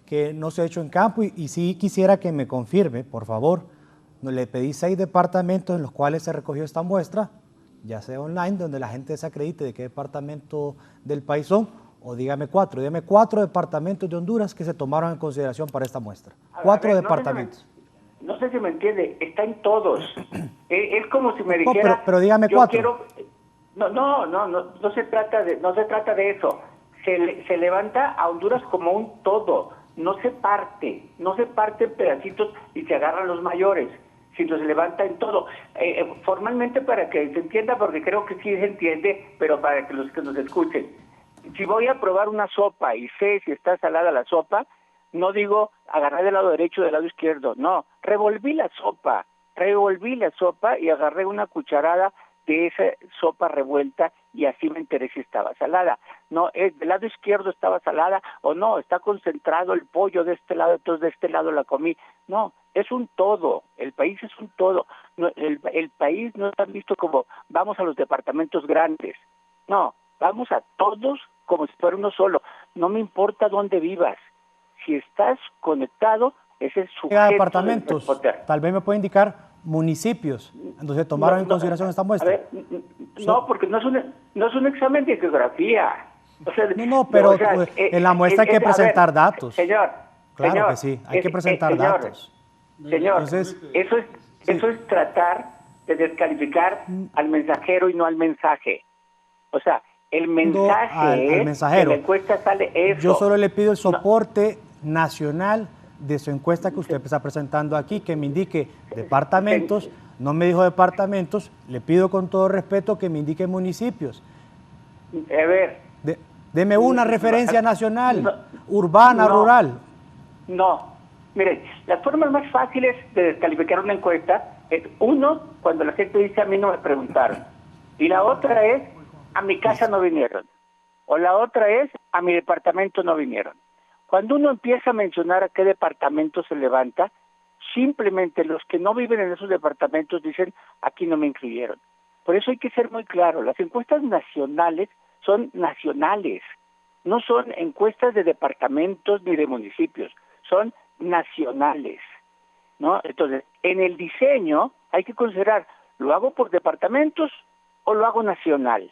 que no se ha hecho en campo y sí quisiera que me confirme, por favor. Le pedí 6 departamentos en los cuales se recogió esta muestra, ya sea online, donde la gente se acredite de qué departamento del país son, o dígame 4 departamentos de Honduras que se tomaron en consideración para esta muestra. A 4 ver, departamentos. No sé si me entiende, está en todos. Es como si me dijera... pero dígame yo 4. No se trata de eso. Se levanta a Honduras como un todo. No se parte en pedacitos y se agarran los mayores, sino se levanta en todo. Formalmente, para que se entienda, porque creo que sí se entiende, pero para que los que nos escuchen. Si voy a probar una sopa y sé si está salada la sopa, no digo agarré del lado derecho o del lado izquierdo, no, revolví la sopa y agarré una cucharada de esa sopa revuelta y así me enteré si estaba salada. No, del lado izquierdo estaba salada o no, está concentrado el pollo de este lado, entonces de este lado la comí. No, es un todo, el país es un todo. No, el país no está visto como vamos a los departamentos grandes, no, vamos a todos como si fuera uno solo. No me importa dónde vivas, si estás conectado, ese es su departamentos, tal vez me puede indicar municipios, entonces tomaron en consideración esta muestra. A ver, no, porque no es un examen de geografía. O sea, pero en la muestra hay que presentar datos. Señor, claro que sí, hay que presentar datos. Señor, entonces, eso es tratar de descalificar al mensajero y no al mensaje. O sea, el mensaje al mensajero. En la encuesta sale eso. Yo solo le pido el soporte nacional de su encuesta que usted está presentando aquí, que me indique departamentos. No me dijo departamentos, le pido con todo respeto que me indique municipios. A ver. Deme una referencia nacional, urbana, rural. No, miren, las formas más fáciles de descalificar una encuesta es, uno, cuando la gente dice a mí no me preguntaron, y la otra es a mi casa no vinieron, o la otra es a mi departamento no vinieron. Cuando uno empieza a mencionar a qué departamento se levanta, simplemente los que no viven en esos departamentos dicen aquí no me incluyeron. Por eso hay que ser muy claro, las encuestas nacionales son nacionales, no son encuestas de departamentos ni de municipios, son nacionales, ¿no? Entonces, en el diseño hay que considerar, ¿lo hago por departamentos o lo hago nacional?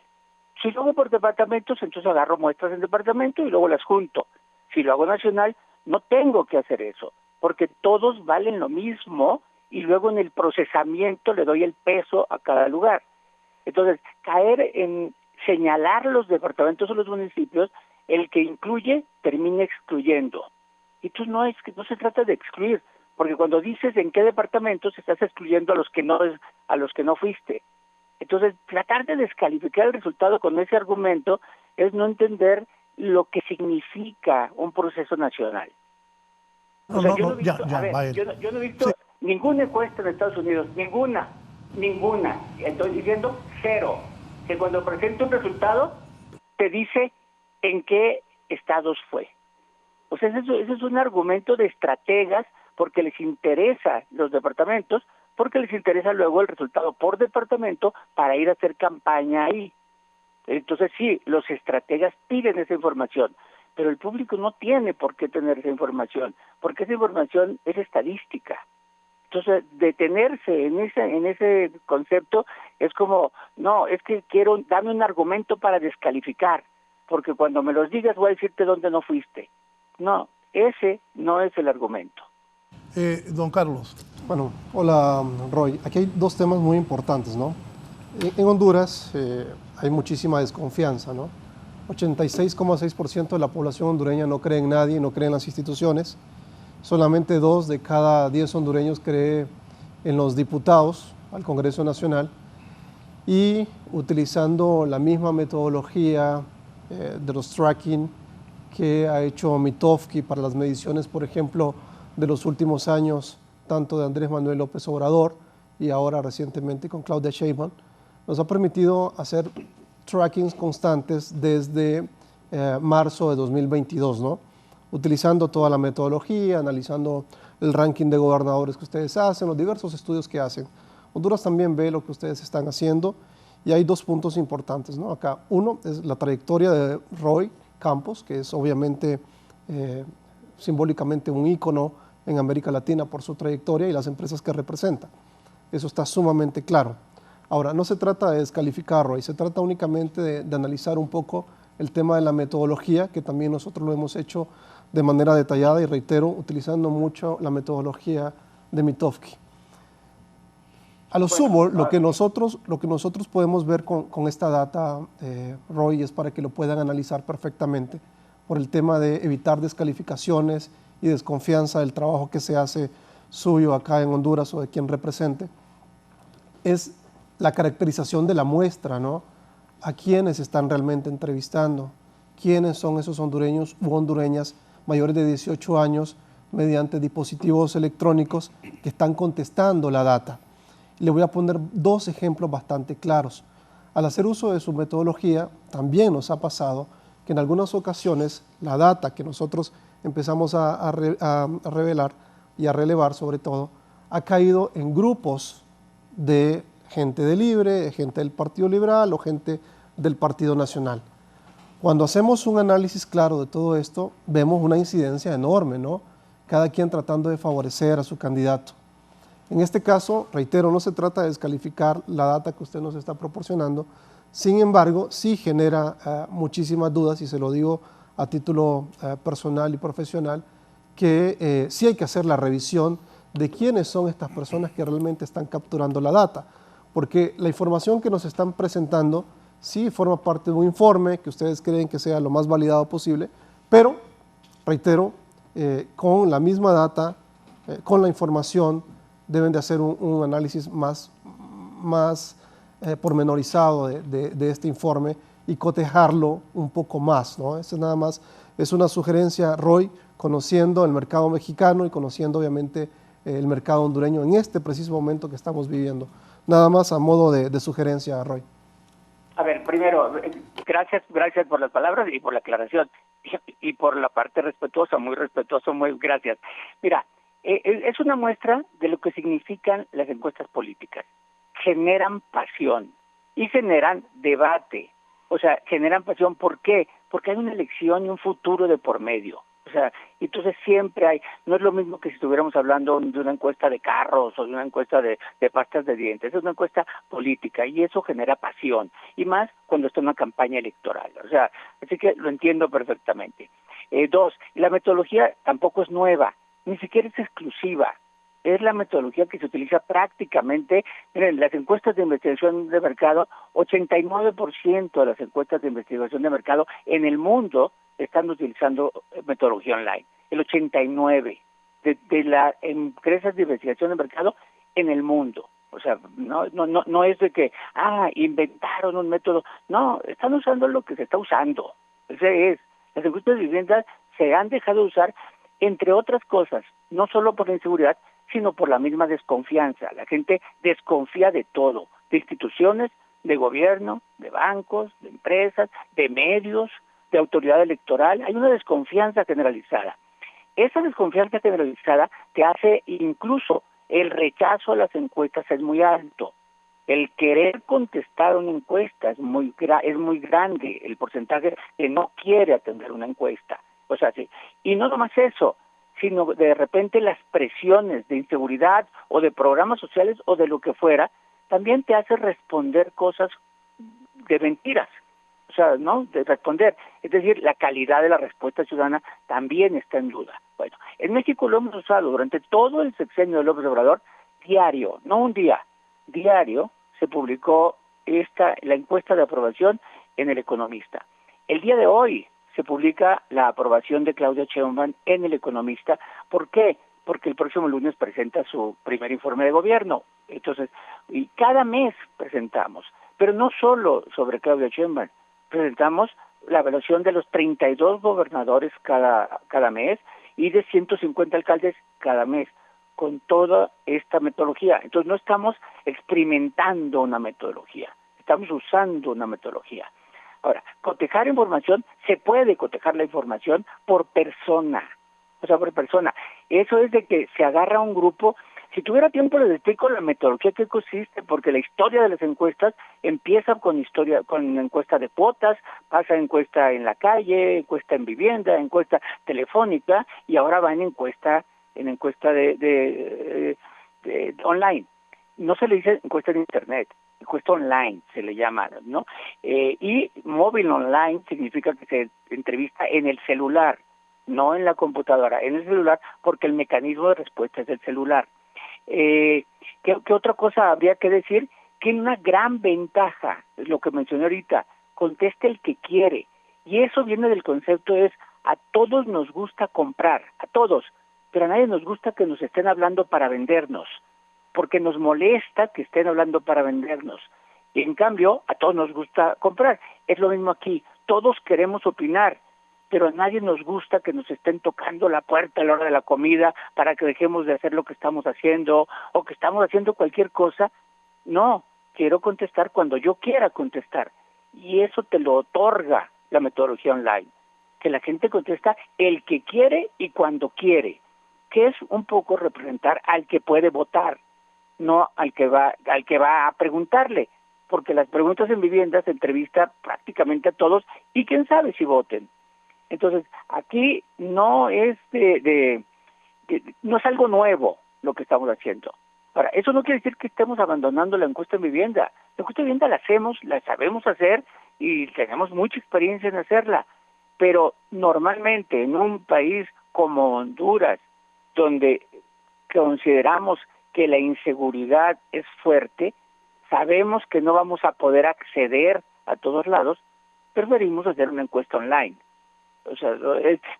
Si lo hago por departamentos, entonces agarro muestras en departamento y luego las junto. Si lo hago nacional, no tengo que hacer eso, porque todos valen lo mismo y luego en el procesamiento le doy el peso a cada lugar. Entonces, caer en señalar los departamentos o los municipios, el que incluye termina excluyendo. Y entonces no se trata de excluir, porque cuando dices en qué departamentos estás excluyendo a los que no fuiste. Entonces, tratar de descalificar el resultado con ese argumento es no entender lo que significa un proceso nacional. Yo no he visto ninguna encuesta en Estados Unidos, ninguna. Estoy diciendo cero. Que cuando presenta un resultado, te dice en qué estados fue. O sea, ese es un argumento de estrategas porque les interesa los departamentos, porque les interesa luego el resultado por departamento para ir a hacer campaña ahí. Entonces sí, los estrategas piden esa información, pero el público no tiene por qué tener esa información, porque esa información es estadística. Entonces, detenerse en ese concepto es como, no, es que dame un argumento para descalificar, porque cuando me los digas voy a decirte dónde no fuiste. No, ese no es el argumento. Don Carlos. Bueno, hola Roy. Aquí hay dos temas muy importantes, ¿no? En Honduras hay muchísima desconfianza, ¿no? 86,6% de la población hondureña no cree en nadie, no cree en las instituciones. Solamente 2 de cada 10 hondureños cree en los diputados al Congreso Nacional, y utilizando la misma metodología de los tracking que ha hecho Mitofsky para las mediciones, por ejemplo, de los últimos años, tanto de Andrés Manuel López Obrador y ahora recientemente con Claudia Sheinbaum, nos ha permitido hacer trackings constantes desde marzo de 2022, ¿no? Utilizando toda la metodología, analizando el ranking de gobernadores que ustedes hacen, los diversos estudios que hacen. Honduras también ve lo que ustedes están haciendo y hay 2 puntos importantes, ¿no? Acá, uno es la trayectoria de Roy Campos, que es obviamente simbólicamente un ícono en América Latina por su trayectoria y las empresas que representa. Eso está sumamente claro. Ahora, no se trata de descalificar, Roy, se trata únicamente de analizar un poco el tema de la metodología, que también nosotros lo hemos hecho de manera detallada y reitero, utilizando mucho la metodología de Mitofsky. A lo sumo, lo que nosotros podemos ver con esta data, Roy, es para que lo puedan analizar perfectamente por el tema de evitar descalificaciones y desconfianza del trabajo que se hace suyo acá en Honduras o de quien represente, es la caracterización de la muestra, ¿no? A quiénes están realmente entrevistando, quiénes son esos hondureños u hondureñas mayores de 18 años mediante dispositivos electrónicos que están contestando la data. Le voy a poner dos ejemplos bastante claros. Al hacer uso de su metodología, también nos ha pasado que en algunas ocasiones la data que nosotros empezamos a revelar y a relevar sobre todo, ha caído en grupos de gente de Libre, gente del Partido Liberal o gente del Partido Nacional. Cuando hacemos un análisis claro de todo esto, vemos una incidencia enorme, ¿no? Cada quien tratando de favorecer a su candidato. En este caso, reitero, no se trata de descalificar la data que usted nos está proporcionando, sin embargo, sí genera muchísimas dudas, y se lo digo a título personal y profesional, que sí hay que hacer la revisión de quiénes son estas personas que realmente están capturando la data, porque la información que nos están presentando sí forma parte de un informe que ustedes creen que sea lo más validado posible, pero, reitero, con la misma data, con la información, deben de hacer un análisis más pormenorizado de este informe y cotejarlo un poco más, ¿no? Eso nada más es una sugerencia, Roy, conociendo el mercado mexicano y conociendo obviamente el mercado hondureño en este preciso momento que estamos viviendo. Nada más a modo de sugerencia, Roy. A ver, primero, gracias por las palabras y por la aclaración y por la parte respetuosa, muy respetuoso, muy gracias. Mira, es una muestra de lo que significan las encuestas políticas. Generan pasión y generan debate. O sea, generan pasión. ¿Por qué? Porque hay una elección y un futuro de por medio. O sea, entonces siempre hay, no es lo mismo que si estuviéramos hablando de una encuesta de carros o de una encuesta de pastas de dientes, es una encuesta política y eso genera pasión, y más cuando está en una campaña electoral. O sea, así que lo entiendo perfectamente. Dos, la metodología tampoco es nueva, ni siquiera es exclusiva. Es la metodología que se utiliza prácticamente, miren, las encuestas de investigación de mercado, 89% de las encuestas de investigación de mercado en el mundo están utilizando metodología online. El 89% de las empresas de investigación de mercado en el mundo. O sea, no es de que, inventaron un método. No, están usando lo que se está usando. Ese es. Las encuestas de vivienda se han dejado de usar, entre otras cosas, no solo por la inseguridad, sino por la misma desconfianza. La gente desconfía de todo, de instituciones, de gobierno, de bancos, de empresas, de medios, de autoridad electoral. Hay una desconfianza generalizada. Esa desconfianza generalizada te hace incluso el rechazo a las encuestas es muy alto. El querer contestar una encuesta es muy grande, el porcentaje que no quiere atender una encuesta. O sea, sí. Y no nomás eso, sino de repente las presiones de inseguridad o de programas sociales o de lo que fuera, también te hace responder cosas de mentiras. O sea, ¿no? De responder. Es decir, la calidad de la respuesta ciudadana también está en duda. Bueno, en México lo hemos usado durante todo el sexenio de López Obrador, diario, no un día, diario se publicó la encuesta de aprobación en El Economista. El día de hoy se publica la aprobación de Claudia Sheinbaum en El Economista. ¿Por qué? Porque el próximo lunes presenta su primer informe de gobierno. Entonces, y cada mes presentamos, pero no solo sobre Claudia Sheinbaum, presentamos la evaluación de los 32 gobernadores cada mes y de 150 alcaldes cada mes, con toda esta metodología. Entonces no estamos experimentando una metodología, estamos usando una metodología. Ahora, cotejar información, se puede cotejar la información por persona, o sea, por persona. Eso es de que se agarra un grupo. Si tuviera tiempo les explico la metodología que consiste, porque la historia de las encuestas empieza con encuesta de cuotas, pasa a encuesta en la calle, encuesta en vivienda, encuesta telefónica, y ahora va en encuesta de online. No se le dice encuesta en internet, encuesta online se le llama, ¿no? Y móvil online significa que se entrevista en el celular, no en la computadora, en el celular, porque el mecanismo de respuesta es el celular. ¿Qué otra cosa habría que decir? Que una gran ventaja, es lo que mencioné ahorita, conteste el que quiere. Y eso viene del concepto a todos nos gusta comprar, a todos, pero a nadie nos gusta que nos estén hablando para vendernos, porque nos molesta que estén hablando para vendernos. Y en cambio, a todos nos gusta comprar. Es lo mismo aquí, todos queremos opinar, pero a nadie nos gusta que nos estén tocando la puerta a la hora de la comida para que dejemos de hacer lo que estamos haciendo o que estamos haciendo cualquier cosa. No, quiero contestar cuando yo quiera contestar. Y eso te lo otorga la metodología online, que la gente contesta el que quiere y cuando quiere, que es un poco representar al que puede votar, no al que va a preguntarle, porque las preguntas en vivienda se entrevista prácticamente a todos y quién sabe si voten. Entonces, aquí no es no es algo nuevo lo que estamos haciendo. Ahora, eso no quiere decir que estemos abandonando la encuesta en vivienda. La encuesta en vivienda la hacemos, la sabemos hacer y tenemos mucha experiencia en hacerla, pero normalmente en un país como Honduras, donde consideramos que la inseguridad es fuerte, sabemos que no vamos a poder acceder a todos lados, preferimos hacer una encuesta online. O sea,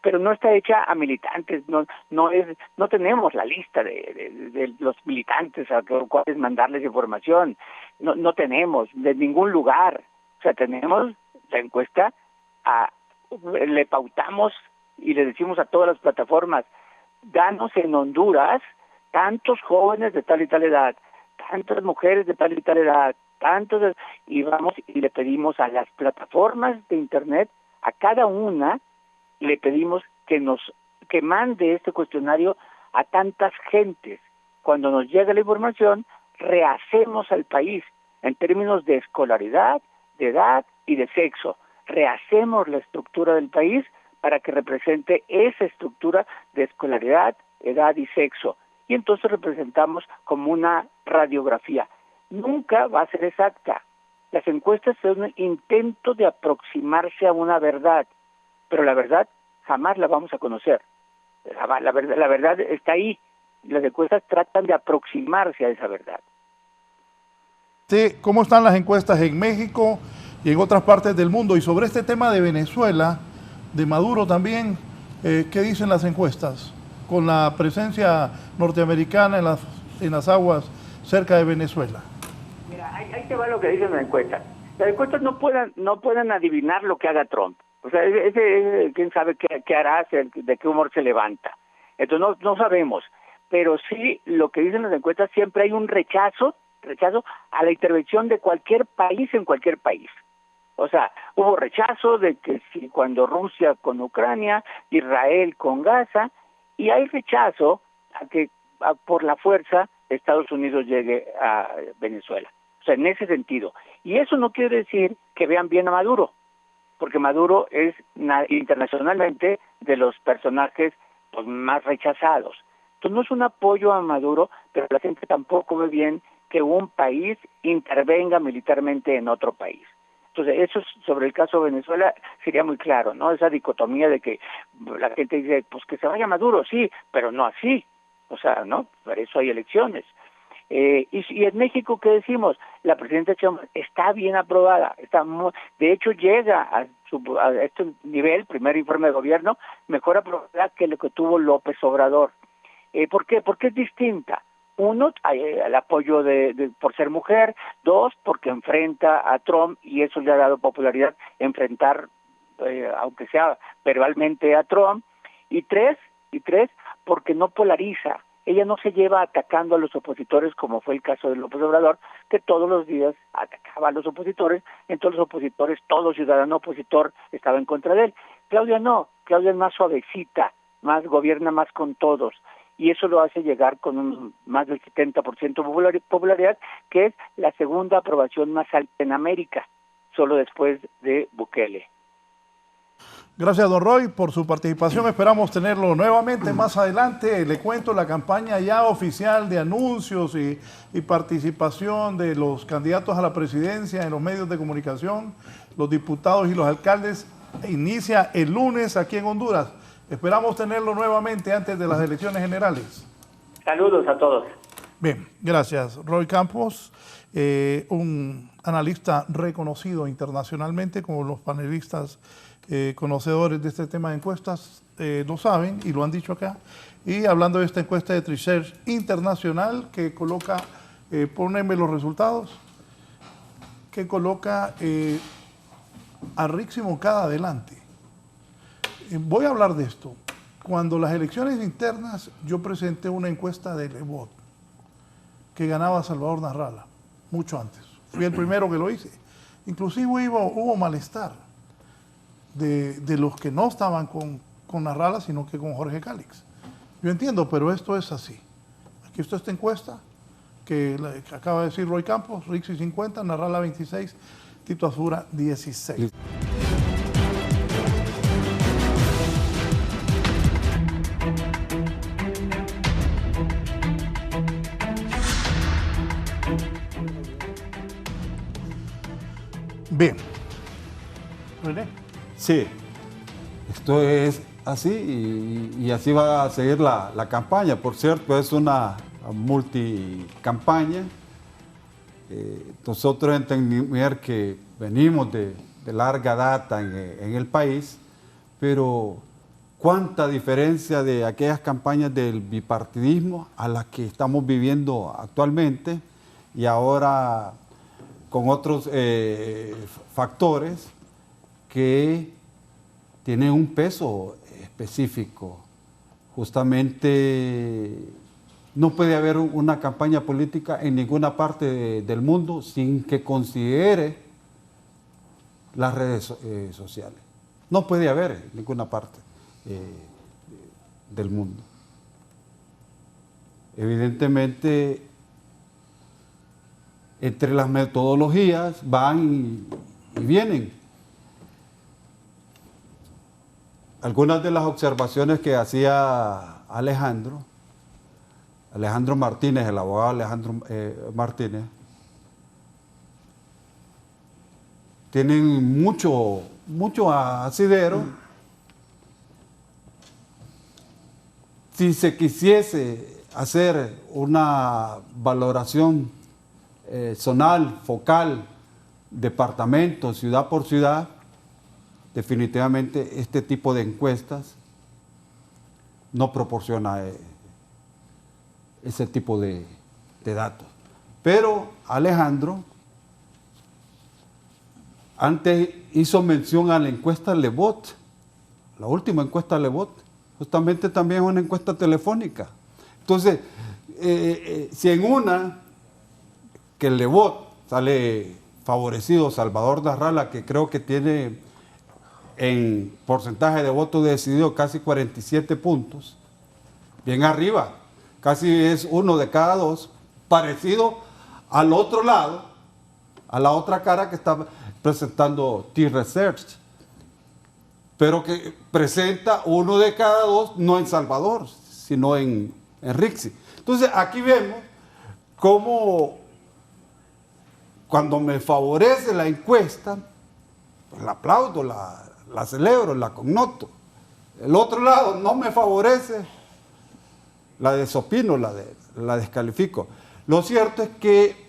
pero no está hecha a militantes, no tenemos la lista de los militantes a los cuales mandarles información, no tenemos de ningún lugar. O sea, tenemos la encuesta, le pautamos y le decimos a todas las plataformas, danos en Honduras tantos jóvenes de tal y tal edad, tantas mujeres de tal y tal edad, y vamos y le pedimos a las plataformas de internet, a cada una, le pedimos que mande este cuestionario a tantas gentes. Cuando nos llega la información, rehacemos al país en términos de escolaridad, de edad y de sexo. Rehacemos la estructura del país para que represente esa estructura de escolaridad, edad y sexo. Y entonces representamos como una radiografía. Nunca va a ser exacta. Las encuestas son un intento de aproximarse a una verdad, pero la verdad jamás la vamos a conocer. La verdad está ahí. Las encuestas tratan de aproximarse a esa verdad. Sí, ¿cómo están las encuestas en México y en otras partes del mundo? Y sobre este tema de Venezuela, de Maduro también, ¿qué dicen las encuestas? Con la presencia norteamericana en las aguas cerca de Venezuela. Mira, ahí te va lo que dicen las encuestas. Las encuestas no pueden adivinar lo que haga Trump. O sea, quién sabe qué hará, de qué humor se levanta. Entonces no sabemos. Pero sí, lo que dicen las encuestas, siempre hay un rechazo a la intervención de cualquier país en cualquier país. O sea, hubo rechazo de que si cuando Rusia con Ucrania, Israel con Gaza, y hay rechazo a que por la fuerza Estados Unidos llegue a Venezuela. O sea, en ese sentido. Y eso no quiere decir que vean bien a Maduro, porque Maduro es internacionalmente de los personajes más rechazados. Entonces no es un apoyo a Maduro, pero la gente tampoco ve bien que un país intervenga militarmente en otro país. Entonces eso sobre el caso de Venezuela sería muy claro, ¿no? Esa dicotomía de que la gente dice, pues que se vaya Maduro, sí, pero no así. O sea, ¿no? Para eso hay elecciones. Y en México, ¿qué decimos? La presidenta Sheinbaum está bien aprobada, de hecho llega a este nivel, primer informe de gobierno, mejor aprobada que lo que tuvo López Obrador. ¿Por qué? Porque es distinta. Uno, el apoyo por ser mujer. Dos, porque enfrenta a Trump y eso le ha dado popularidad, enfrentar, aunque sea verbalmente, a Trump. Y tres, porque no polariza. Ella no se lleva atacando a los opositores, como fue el caso de López Obrador, que todos los días atacaba a los opositores, entonces los opositores, todo ciudadano opositor estaba en contra de él. Claudia no, Claudia es más suavecita, gobierna más con todos, y eso lo hace llegar con más del 70% de popularidad, que es la segunda aprobación más alta en América, solo después de Bukele. Gracias, don Roy, por su participación. Esperamos tenerlo nuevamente más adelante. Le cuento la campaña ya oficial de anuncios y participación de los candidatos a la presidencia en los medios de comunicación, los diputados y los alcaldes, inicia el lunes aquí en Honduras. Esperamos tenerlo nuevamente antes de las elecciones generales. Saludos a todos. Bien, gracias. Roy Campos, un analista reconocido internacionalmente, como los panelistas conocedores de este tema de encuestas lo saben y lo han dicho acá. Y hablando de esta encuesta de Trisearch Internacional que coloca, poneme los resultados, que coloca a Rixi Moncada adelante. Voy a hablar de esto. Cuando las elecciones internas, yo presenté una encuesta de Lebot que ganaba Salvador Narrala, mucho antes. Fui el primero que lo hice. Inclusive hubo malestar de los que no estaban con Narrala, sino que con Jorge Cálix. Yo entiendo, pero esto es así. Aquí está esta encuesta que acaba de decir Roy Campos, Rixi 50, Narrala 26, Tito Azura 16. Bien. René. Sí, esto es así y así va a seguir la campaña. Por cierto, es una multicampaña. Nosotros entendemos que venimos de larga data en el país, pero cuánta diferencia de aquellas campañas del bipartidismo a las que estamos viviendo actualmente y ahora con otros factores que tienen un peso específico. Justamente no puede haber una campaña política en ninguna parte del mundo sin que considere las redes sociales. No puede haber en ninguna parte del mundo. Evidentemente, entre las metodologías van y vienen. Algunas de las observaciones que hacía Alejandro Martínez, el abogado Alejandro Martínez, tienen mucho asidero. Si se quisiese hacer una valoración zonal, focal, departamento, ciudad por ciudad, definitivamente este tipo de encuestas no proporciona ese tipo de datos. Pero Alejandro antes hizo mención a la encuesta Lebot, la última encuesta Lebot, justamente también es una encuesta telefónica. Entonces, si en una que el Lebot sale favorecido Salvador Narrala, que creo que tiene en porcentaje de votos decidido casi 47 puntos, bien arriba, casi es 1 de cada 2, parecido al otro lado, a la otra cara que está presentando T-Research, pero que presenta 1 de cada 2, no en Salvador, sino en Rixi. Entonces aquí vemos cómo cuando me favorece la encuesta, pues la aplaudo, la celebro, la connoto. El otro lado no me favorece, la desopino, la descalifico. Lo cierto es que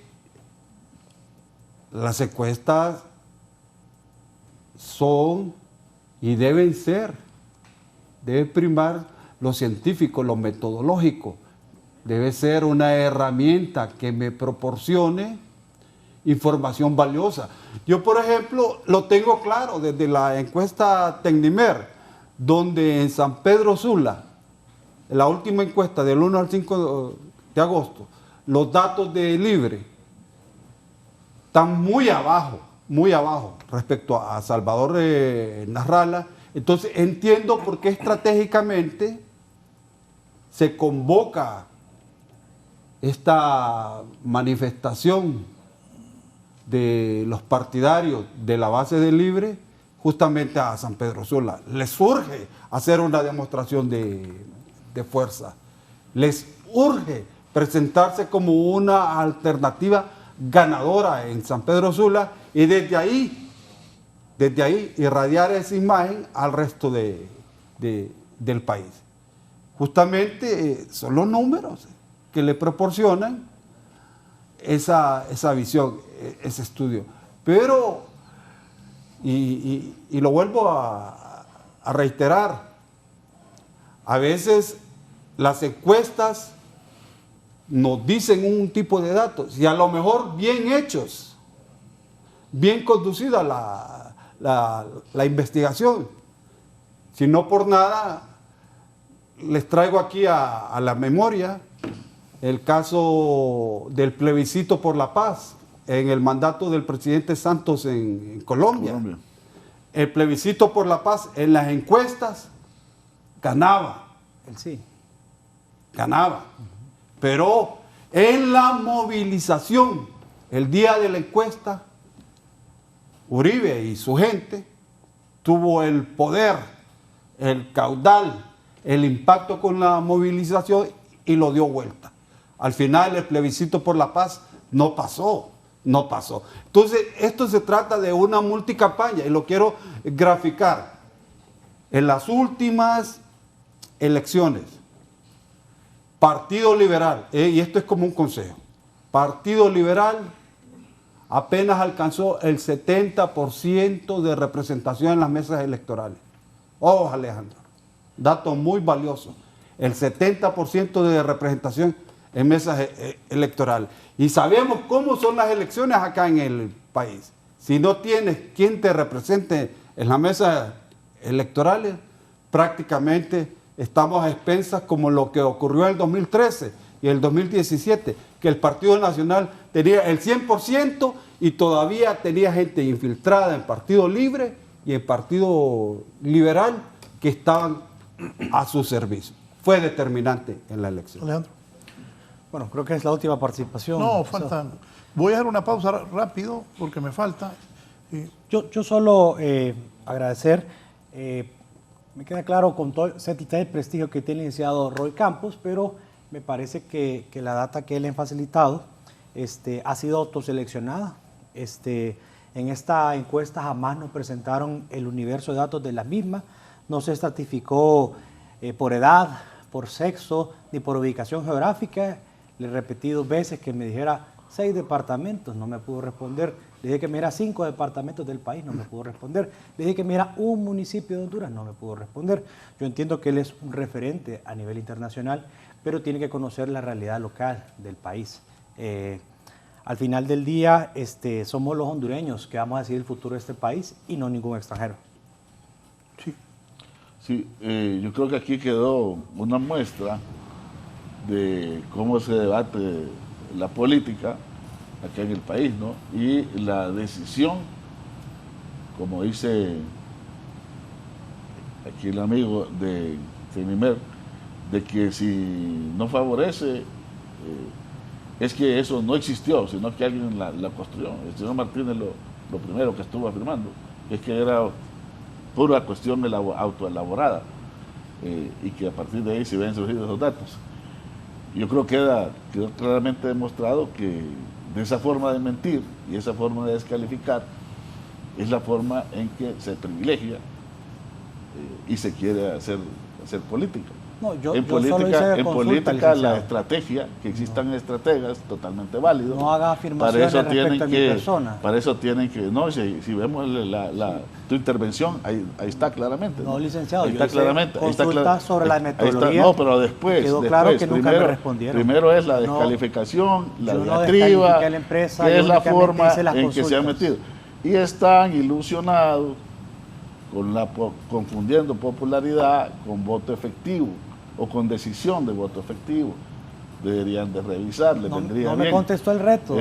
las encuestas son y deben ser, debe primar lo científico, lo metodológico, debe ser una herramienta que me proporcione información valiosa. Yo, por ejemplo, lo tengo claro desde la encuesta Tecnimer, donde en San Pedro Sula, en la última encuesta del 1 al 5 de agosto, los datos de Libre están muy abajo respecto a Salvador Narrala. Entonces entiendo por qué estratégicamente se convoca esta manifestación de los partidarios de la base de Libre justamente a San Pedro Sula. Les urge hacer una demostración de fuerza. Les urge presentarse como una alternativa ganadora en San Pedro Sula y desde ahí irradiar esa imagen al resto del país. Justamente son los números que le proporcionan esa visión, ese estudio. Pero, y lo vuelvo a reiterar, a veces las encuestas nos dicen un tipo de datos y a lo mejor bien hechos, bien conducida la investigación. Si no por nada, les traigo aquí a la memoria el caso del plebiscito por la paz en el mandato del presidente Santos en Colombia. El plebiscito por la paz en las encuestas ganaba. Sí. Ganaba. Pero en la movilización, el día de la encuesta, Uribe y su gente tuvo el poder, el caudal, el impacto con la movilización y lo dio vuelta. Al final el plebiscito por la paz no pasó. Entonces esto se trata de una multicampaña y lo quiero graficar. En las últimas elecciones, Partido Liberal, y esto es como un consejo, Partido Liberal apenas alcanzó el 70% de representación en las mesas electorales. Ojo, Alejandro, dato muy valioso, el 70% de representación en mesas electorales. Y sabemos cómo son las elecciones acá en el país. Si no tienes quien te represente en las mesas electorales, prácticamente estamos a expensas como lo que ocurrió en el 2013 y el 2017, que el Partido Nacional tenía el 100% y todavía tenía gente infiltrada en Partido Libre y en Partido Liberal que estaban a su servicio. Fue determinante en la elección. Alejandro. Bueno, creo que es la última participación. No, faltan. Voy a dar una pausa rápido porque me falta. Yo solo agradecer, me queda claro con todo el prestigio que tiene el licenciado Roy Campos, pero me parece que la data que él ha facilitado ha sido autoseleccionada. En esta encuesta jamás nos presentaron el universo de datos de la misma, no se estratificó por edad, por sexo, ni por ubicación geográfica. Le repetí 2 veces que me dijera 6 departamentos, no me pudo responder. Le dije que me diera 5 departamentos del país, no me pudo responder. Le dije que me diera un municipio de Honduras, no me pudo responder. Yo entiendo que él es un referente a nivel internacional, pero tiene que conocer la realidad local del país. Al final del día, somos los hondureños que vamos a decidir el futuro de este país y no ningún extranjero. Sí, yo creo que aquí quedó una muestra de cómo se debate la política acá en el país, ¿no? Y la decisión, como dice aquí el amigo de Tecnimer, de que si no favorece, es que eso no existió, sino que alguien la construyó. El señor Martínez lo primero que estuvo afirmando es que era pura cuestión autoelaborada y que a partir de ahí se habían surgido esos datos. Yo creo que quedó claramente demostrado que de esa forma de mentir y esa forma de descalificar es la forma en que se privilegia y se quiere hacer política. No, en política la estrategia, que existan estrategas totalmente válidos. No haga afirmaciones respecto a mi persona. Para eso tienen que, no, si vemos tu intervención, ahí está claramente. No, licenciado, ahí está claramente. Consulta sobre la metodología. No, pero después. Quedó claro que nunca me respondieron. Primero es la descalificación, la diatriba, que es la forma en que se han metido. Y están ilusionados confundiendo popularidad con voto efectivo o con decisión de voto efectivo. Deberían de revisar, les vendría bien. No me contestó el reto,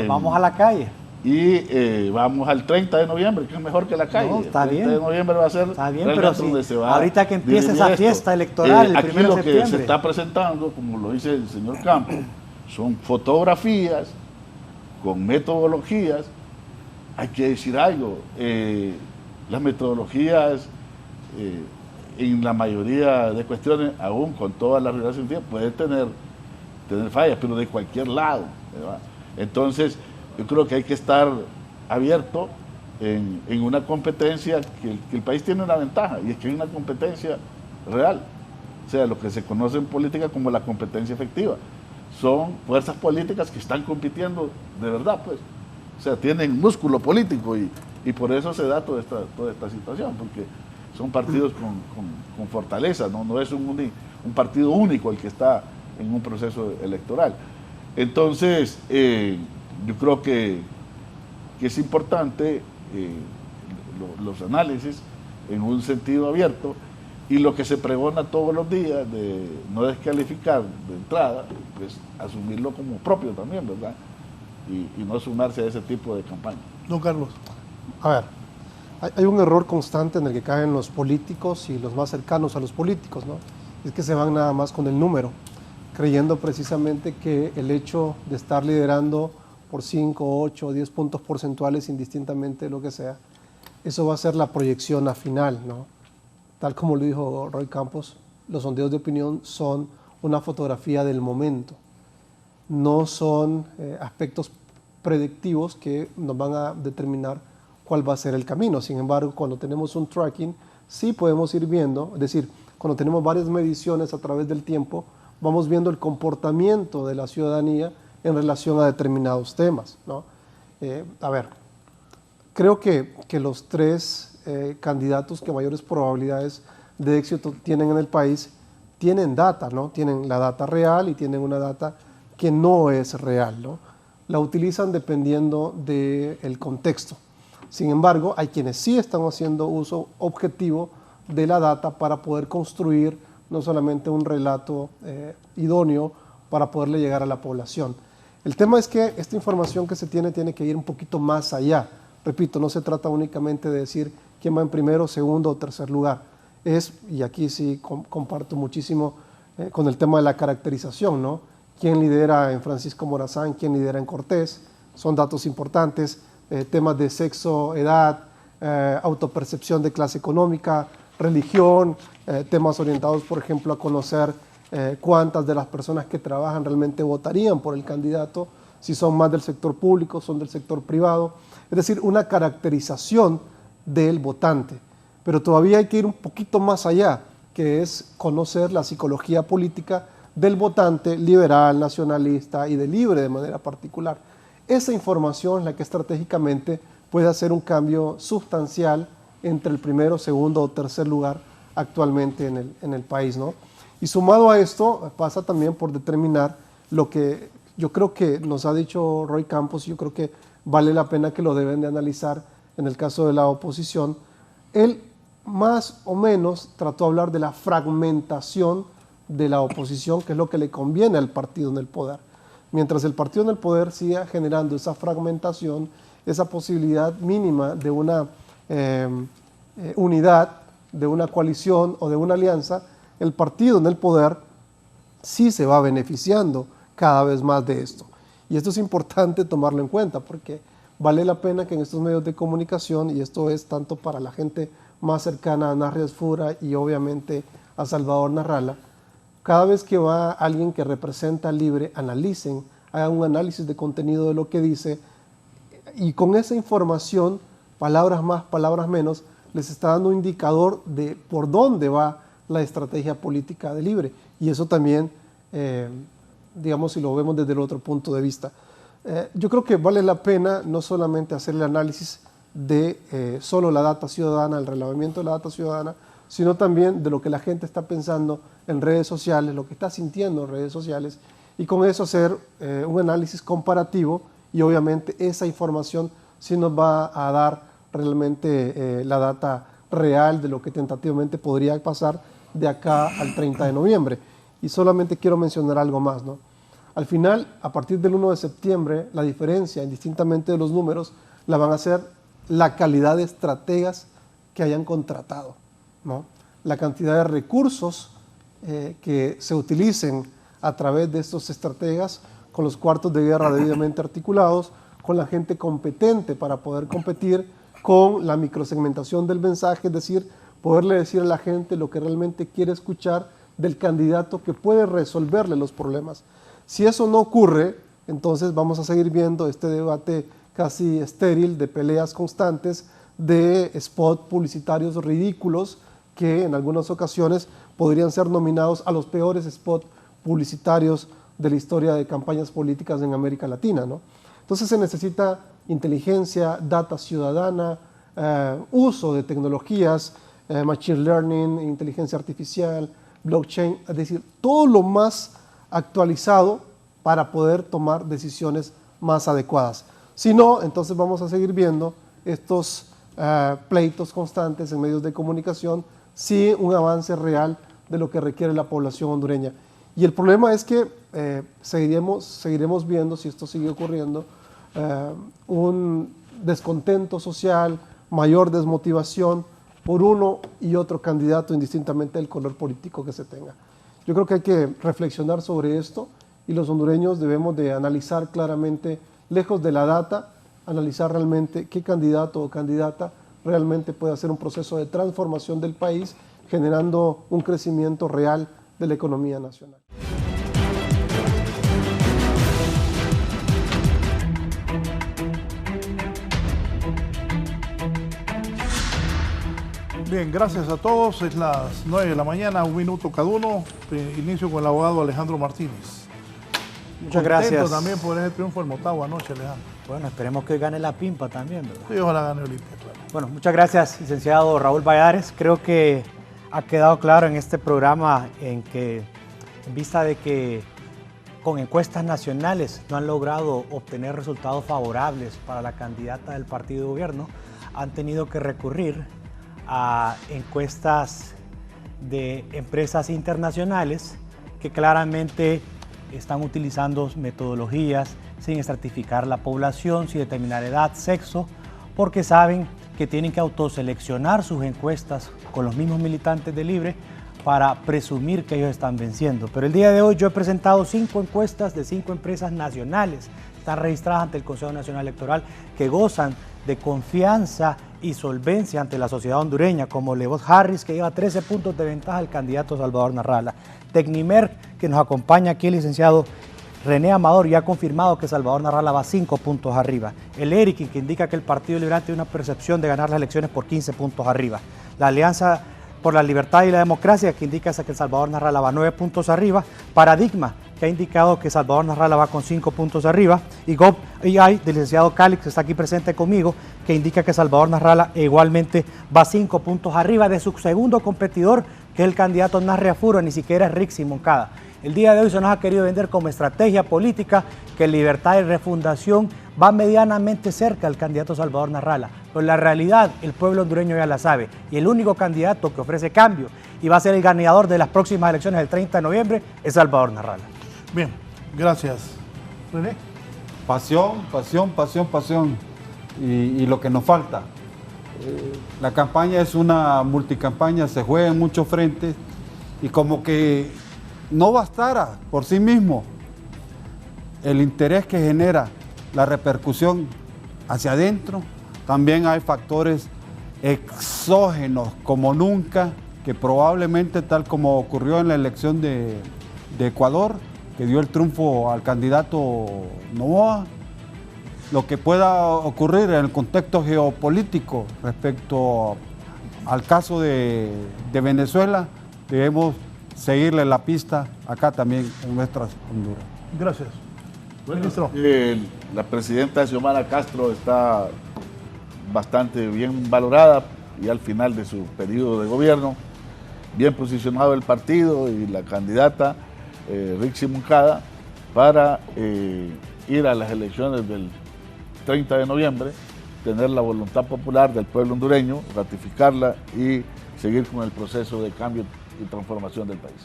Vamos a la calle. Y vamos al 30 de noviembre, que es mejor que la calle. No, está el 30 de noviembre va a ser pero donde se va ahorita que empiece esa fiesta electoral, el 1 de septiembre. Aquí lo que se está presentando, como lo dice el señor Campos, son fotografías con metodologías hay que decir algo, las metodologías en la mayoría de cuestiones, aún con toda la realidad científica, pueden tener fallas, pero de cualquier lado, ¿verdad? Entonces, yo creo que hay que estar abierto en una competencia que el país tiene una ventaja, y es que hay una competencia real, o sea, lo que se conoce en política como la competencia efectiva. Son fuerzas políticas que están compitiendo de verdad, pues. O sea, tienen músculo político y por eso se da toda esta situación, porque son partidos con fortaleza, no es un partido único el que está en un proceso electoral. Entonces, yo creo que es importante los análisis en un sentido abierto, y lo que se pregona todos los días de no descalificar de entrada, pues asumirlo como propio también, ¿verdad? Y no sumarse a ese tipo de campaña. Don Carlos. A ver, hay un error constante en el que caen los políticos y los más cercanos a los políticos, ¿no? Es que se van nada más con el número, creyendo precisamente que el hecho de estar liderando por 5, 8 o 10 puntos porcentuales, indistintamente de lo que sea, eso va a ser la proyección a final, ¿no? Tal como lo dijo Roy Campos, los sondeos de opinión son una fotografía del momento, no son aspectos predictivos que nos van a determinar cuál va a ser el camino. Sin embargo, cuando tenemos un tracking, sí podemos ir viendo, es decir, cuando tenemos varias mediciones a través del tiempo, vamos viendo el comportamiento de la ciudadanía en relación a determinados temas, ¿no? A ver, creo que los tres candidatos que mayores probabilidades de éxito tienen en el país tienen data, ¿no? Tienen la data real y tienen una data que no es real, ¿no? La utilizan dependiendo del contexto. Sin embargo, hay quienes sí están haciendo uso objetivo de la data para poder construir no solamente un relato idóneo para poderle llegar a la población. El tema es que esta información que se tiene que ir un poquito más allá. Repito, no se trata únicamente de decir quién va en primero, segundo o tercer lugar. Y aquí sí comparto muchísimo con el tema de la caracterización, ¿no? ¿Quién lidera en Francisco Morazán? ¿Quién lidera en Cortés? Son datos importantes. Temas de sexo, edad, autopercepción de clase económica, religión, temas orientados, por ejemplo, a conocer cuántas de las personas que trabajan realmente votarían por el candidato, si son más del sector público, son del sector privado. Es decir, una caracterización del votante. Pero todavía hay que ir un poquito más allá, que es conocer la psicología política del votante liberal, nacionalista y de libre de manera particular. Esa información es la que estratégicamente puede hacer un cambio sustancial entre el primero, segundo o tercer lugar actualmente en el país, ¿no? Y sumado a esto, pasa también por determinar lo que yo creo que nos ha dicho Roy Campos, yo creo que vale la pena que lo deben de analizar en el caso de la oposición. Él más o menos trató de hablar de la fragmentación de la oposición, que es lo que le conviene al partido en el poder. Mientras el partido en el poder siga generando esa fragmentación, esa posibilidad mínima de una unidad, de una coalición o de una alianza, el partido en el poder sí se va beneficiando cada vez más de esto. Y esto es importante tomarlo en cuenta porque vale la pena que en estos medios de comunicación, y esto es tanto para la gente más cercana a Narrias Fura y obviamente a Salvador Narrala, cada vez que va alguien que representa Libre, analicen, hagan un análisis de contenido de lo que dice, y con esa información, palabras más, palabras menos, les está dando un indicador de por dónde va la estrategia política de Libre. Y eso también, digamos, si lo vemos desde el otro punto de vista. Yo creo que vale la pena no solamente hacer el análisis de solo la data ciudadana, el relevamiento de la data ciudadana, sino también de lo que la gente está pensando en redes sociales, lo que está sintiendo en redes sociales, y con eso hacer un análisis comparativo, y obviamente esa información sí nos va a dar realmente la data real de lo que tentativamente podría pasar de acá al 30 de noviembre. Y solamente quiero mencionar algo más, ¿no? Al final, a partir del 1 de septiembre, la diferencia, indistintamente de los números, la van a hacer la calidad de estrategas que hayan contratado, ¿no? La cantidad de recursos que se utilicen a través de estos estrategas, con los cuartos de guerra debidamente articulados, con la gente competente para poder competir con la microsegmentación del mensaje, es decir, poderle decir a la gente lo que realmente quiere escuchar del candidato que puede resolverle los problemas. Si eso no ocurre, entonces vamos a seguir viendo este debate casi estéril de peleas constantes, de spots publicitarios ridículos que en algunas ocasiones podrían ser nominados a los peores spots publicitarios de la historia de campañas políticas en América Latina, ¿no? Entonces se necesita inteligencia, data ciudadana, uso de tecnologías, machine learning, inteligencia artificial, blockchain, es decir, todo lo más actualizado para poder tomar decisiones más adecuadas. Si no, entonces vamos a seguir viendo estos pleitos constantes en medios de comunicación sin un avance real de lo que requiere la población hondureña. Y el problema es que seguiremos viendo, si esto sigue ocurriendo, un descontento social, mayor desmotivación por uno y otro candidato, indistintamente del color político que se tenga. Yo creo que hay que reflexionar sobre esto y los hondureños debemos de analizar claramente, lejos de la data, analizar realmente qué candidato o candidata realmente puede hacer un proceso de transformación del país, generando un crecimiento real de la economía nacional. Bien, gracias a todos. Es las 9 de la mañana, 1 minuto cada uno. Inicio con el abogado Alejandro Martínez. Muchas gracias. También por ese triunfo del Motagua anoche, Alejandro. Bueno, esperemos que gane la Pimpa también, ¿verdad? Sí, ojalá gane Olimpia, claro. Bueno, muchas gracias, licenciado Raúl Valladares. Creo que ha quedado claro en este programa en vista de que con encuestas nacionales no han logrado obtener resultados favorables para la candidata del partido de gobierno, han tenido que recurrir a encuestas de empresas internacionales que claramente están utilizando metodologías sin estratificar la población, sin determinar edad, sexo, porque saben que tienen que autoseleccionar sus encuestas con los mismos militantes de Libre para presumir que ellos están venciendo. Pero el día de hoy yo he presentado 5 encuestas de 5 empresas nacionales, están registradas ante el Consejo Nacional Electoral, que gozan de confianza y solvencia ante la sociedad hondureña, como Levos Harris, que lleva 13 puntos de ventaja al candidato Salvador Narrala. Tecnimerc, que nos acompaña aquí, el licenciado René Amador, ya ha confirmado que Salvador Narrala va 5 puntos arriba. El ERIC, que indica que el Partido Liberal tiene una percepción de ganar las elecciones por 15 puntos arriba. La Alianza por la Libertad y la Democracia, que indica que Salvador Narrala va 9 puntos arriba. Paradigma, que ha indicado que Salvador Narrala va con 5 puntos arriba. Y GovAI, del licenciado Calix, que está aquí presente conmigo, que indica que Salvador Narrala igualmente va 5 puntos arriba de su segundo competidor, que es el candidato Nasri Afuro, ni siquiera es Rixi Moncada. El día de hoy se nos ha querido vender como estrategia política que Libertad y Refundación va medianamente cerca al candidato Salvador Narrala. Pero la realidad, el pueblo hondureño ya la sabe. Y el único candidato que ofrece cambio y va a ser el ganador de las próximas elecciones del 30 de noviembre es Salvador Narrala. Bien, gracias. René. Pasión, pasión, pasión, pasión. Y lo que nos falta. La campaña es una multicampaña, se juega en muchos frentes y como que no bastara por sí mismo el interés que genera la repercusión hacia adentro, también hay factores exógenos como nunca, que probablemente, tal como ocurrió en la elección de Ecuador, que dio el triunfo al candidato Noboa, lo que pueda ocurrir en el contexto geopolítico respecto al caso de Venezuela, debemos seguirle la pista acá también en nuestras Honduras. Gracias. Ministro. La presidenta Xiomara Castro está bastante bien valorada y al final de su periodo de gobierno, bien posicionado el partido y la candidata Rixi Moncada para ir a las elecciones del 30 de noviembre, tener la voluntad popular del pueblo hondureño, ratificarla y seguir con el proceso de cambio y transformación del país.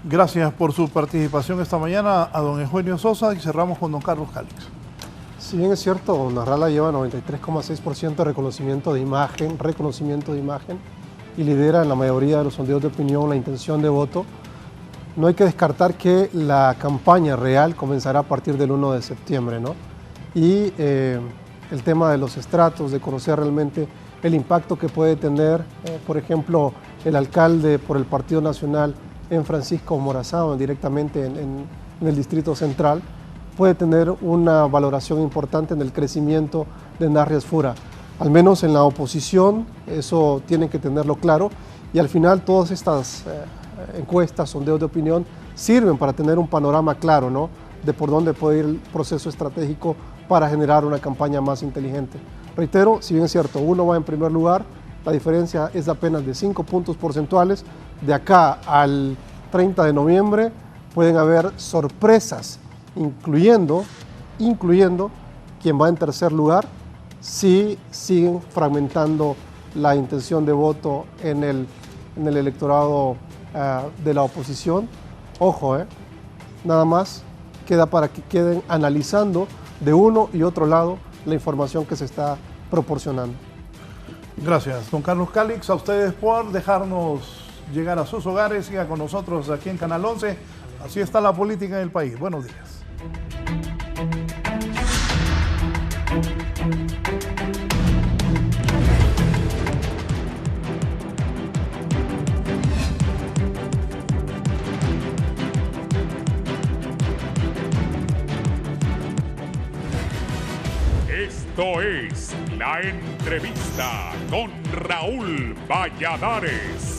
Gracias por su participación esta mañana a don Eugenio Sosa y cerramos con don Carlos Calix. Si bien es cierto, Narrala lleva 93,6% de reconocimiento de imagen y lidera en la mayoría de los sondeos de opinión la intención de voto, no hay que descartar que la campaña real comenzará a partir del 1 de septiembre, ¿no? y el tema de los estratos, de conocer realmente el impacto que puede tener, por ejemplo, el alcalde por el Partido Nacional en Francisco Morazán, directamente en el Distrito Central, puede tener una valoración importante en el crecimiento de Narrias Fura. Al menos en la oposición, eso tienen que tenerlo claro, y al final todas estas encuestas, sondeos de opinión, sirven para tener un panorama claro, ¿no?, de por dónde puede ir el proceso estratégico para generar una campaña más inteligente. Reitero, si bien es cierto, uno va en primer lugar, la diferencia es apenas de 5 puntos porcentuales. De acá al 30 de noviembre pueden haber sorpresas, incluyendo quien va en tercer lugar, si siguen fragmentando la intención de voto en el electorado de la oposición. Ojo, nada más queda para que queden analizando de uno y otro lado la información que se está proporcionando. Gracias, don Carlos Calix, a ustedes por dejarnos llegar a sus hogares. Siga con nosotros aquí en Canal 11. Así está la política en el país. Buenos días. Esto es La Entrevista con Raúl Valladares.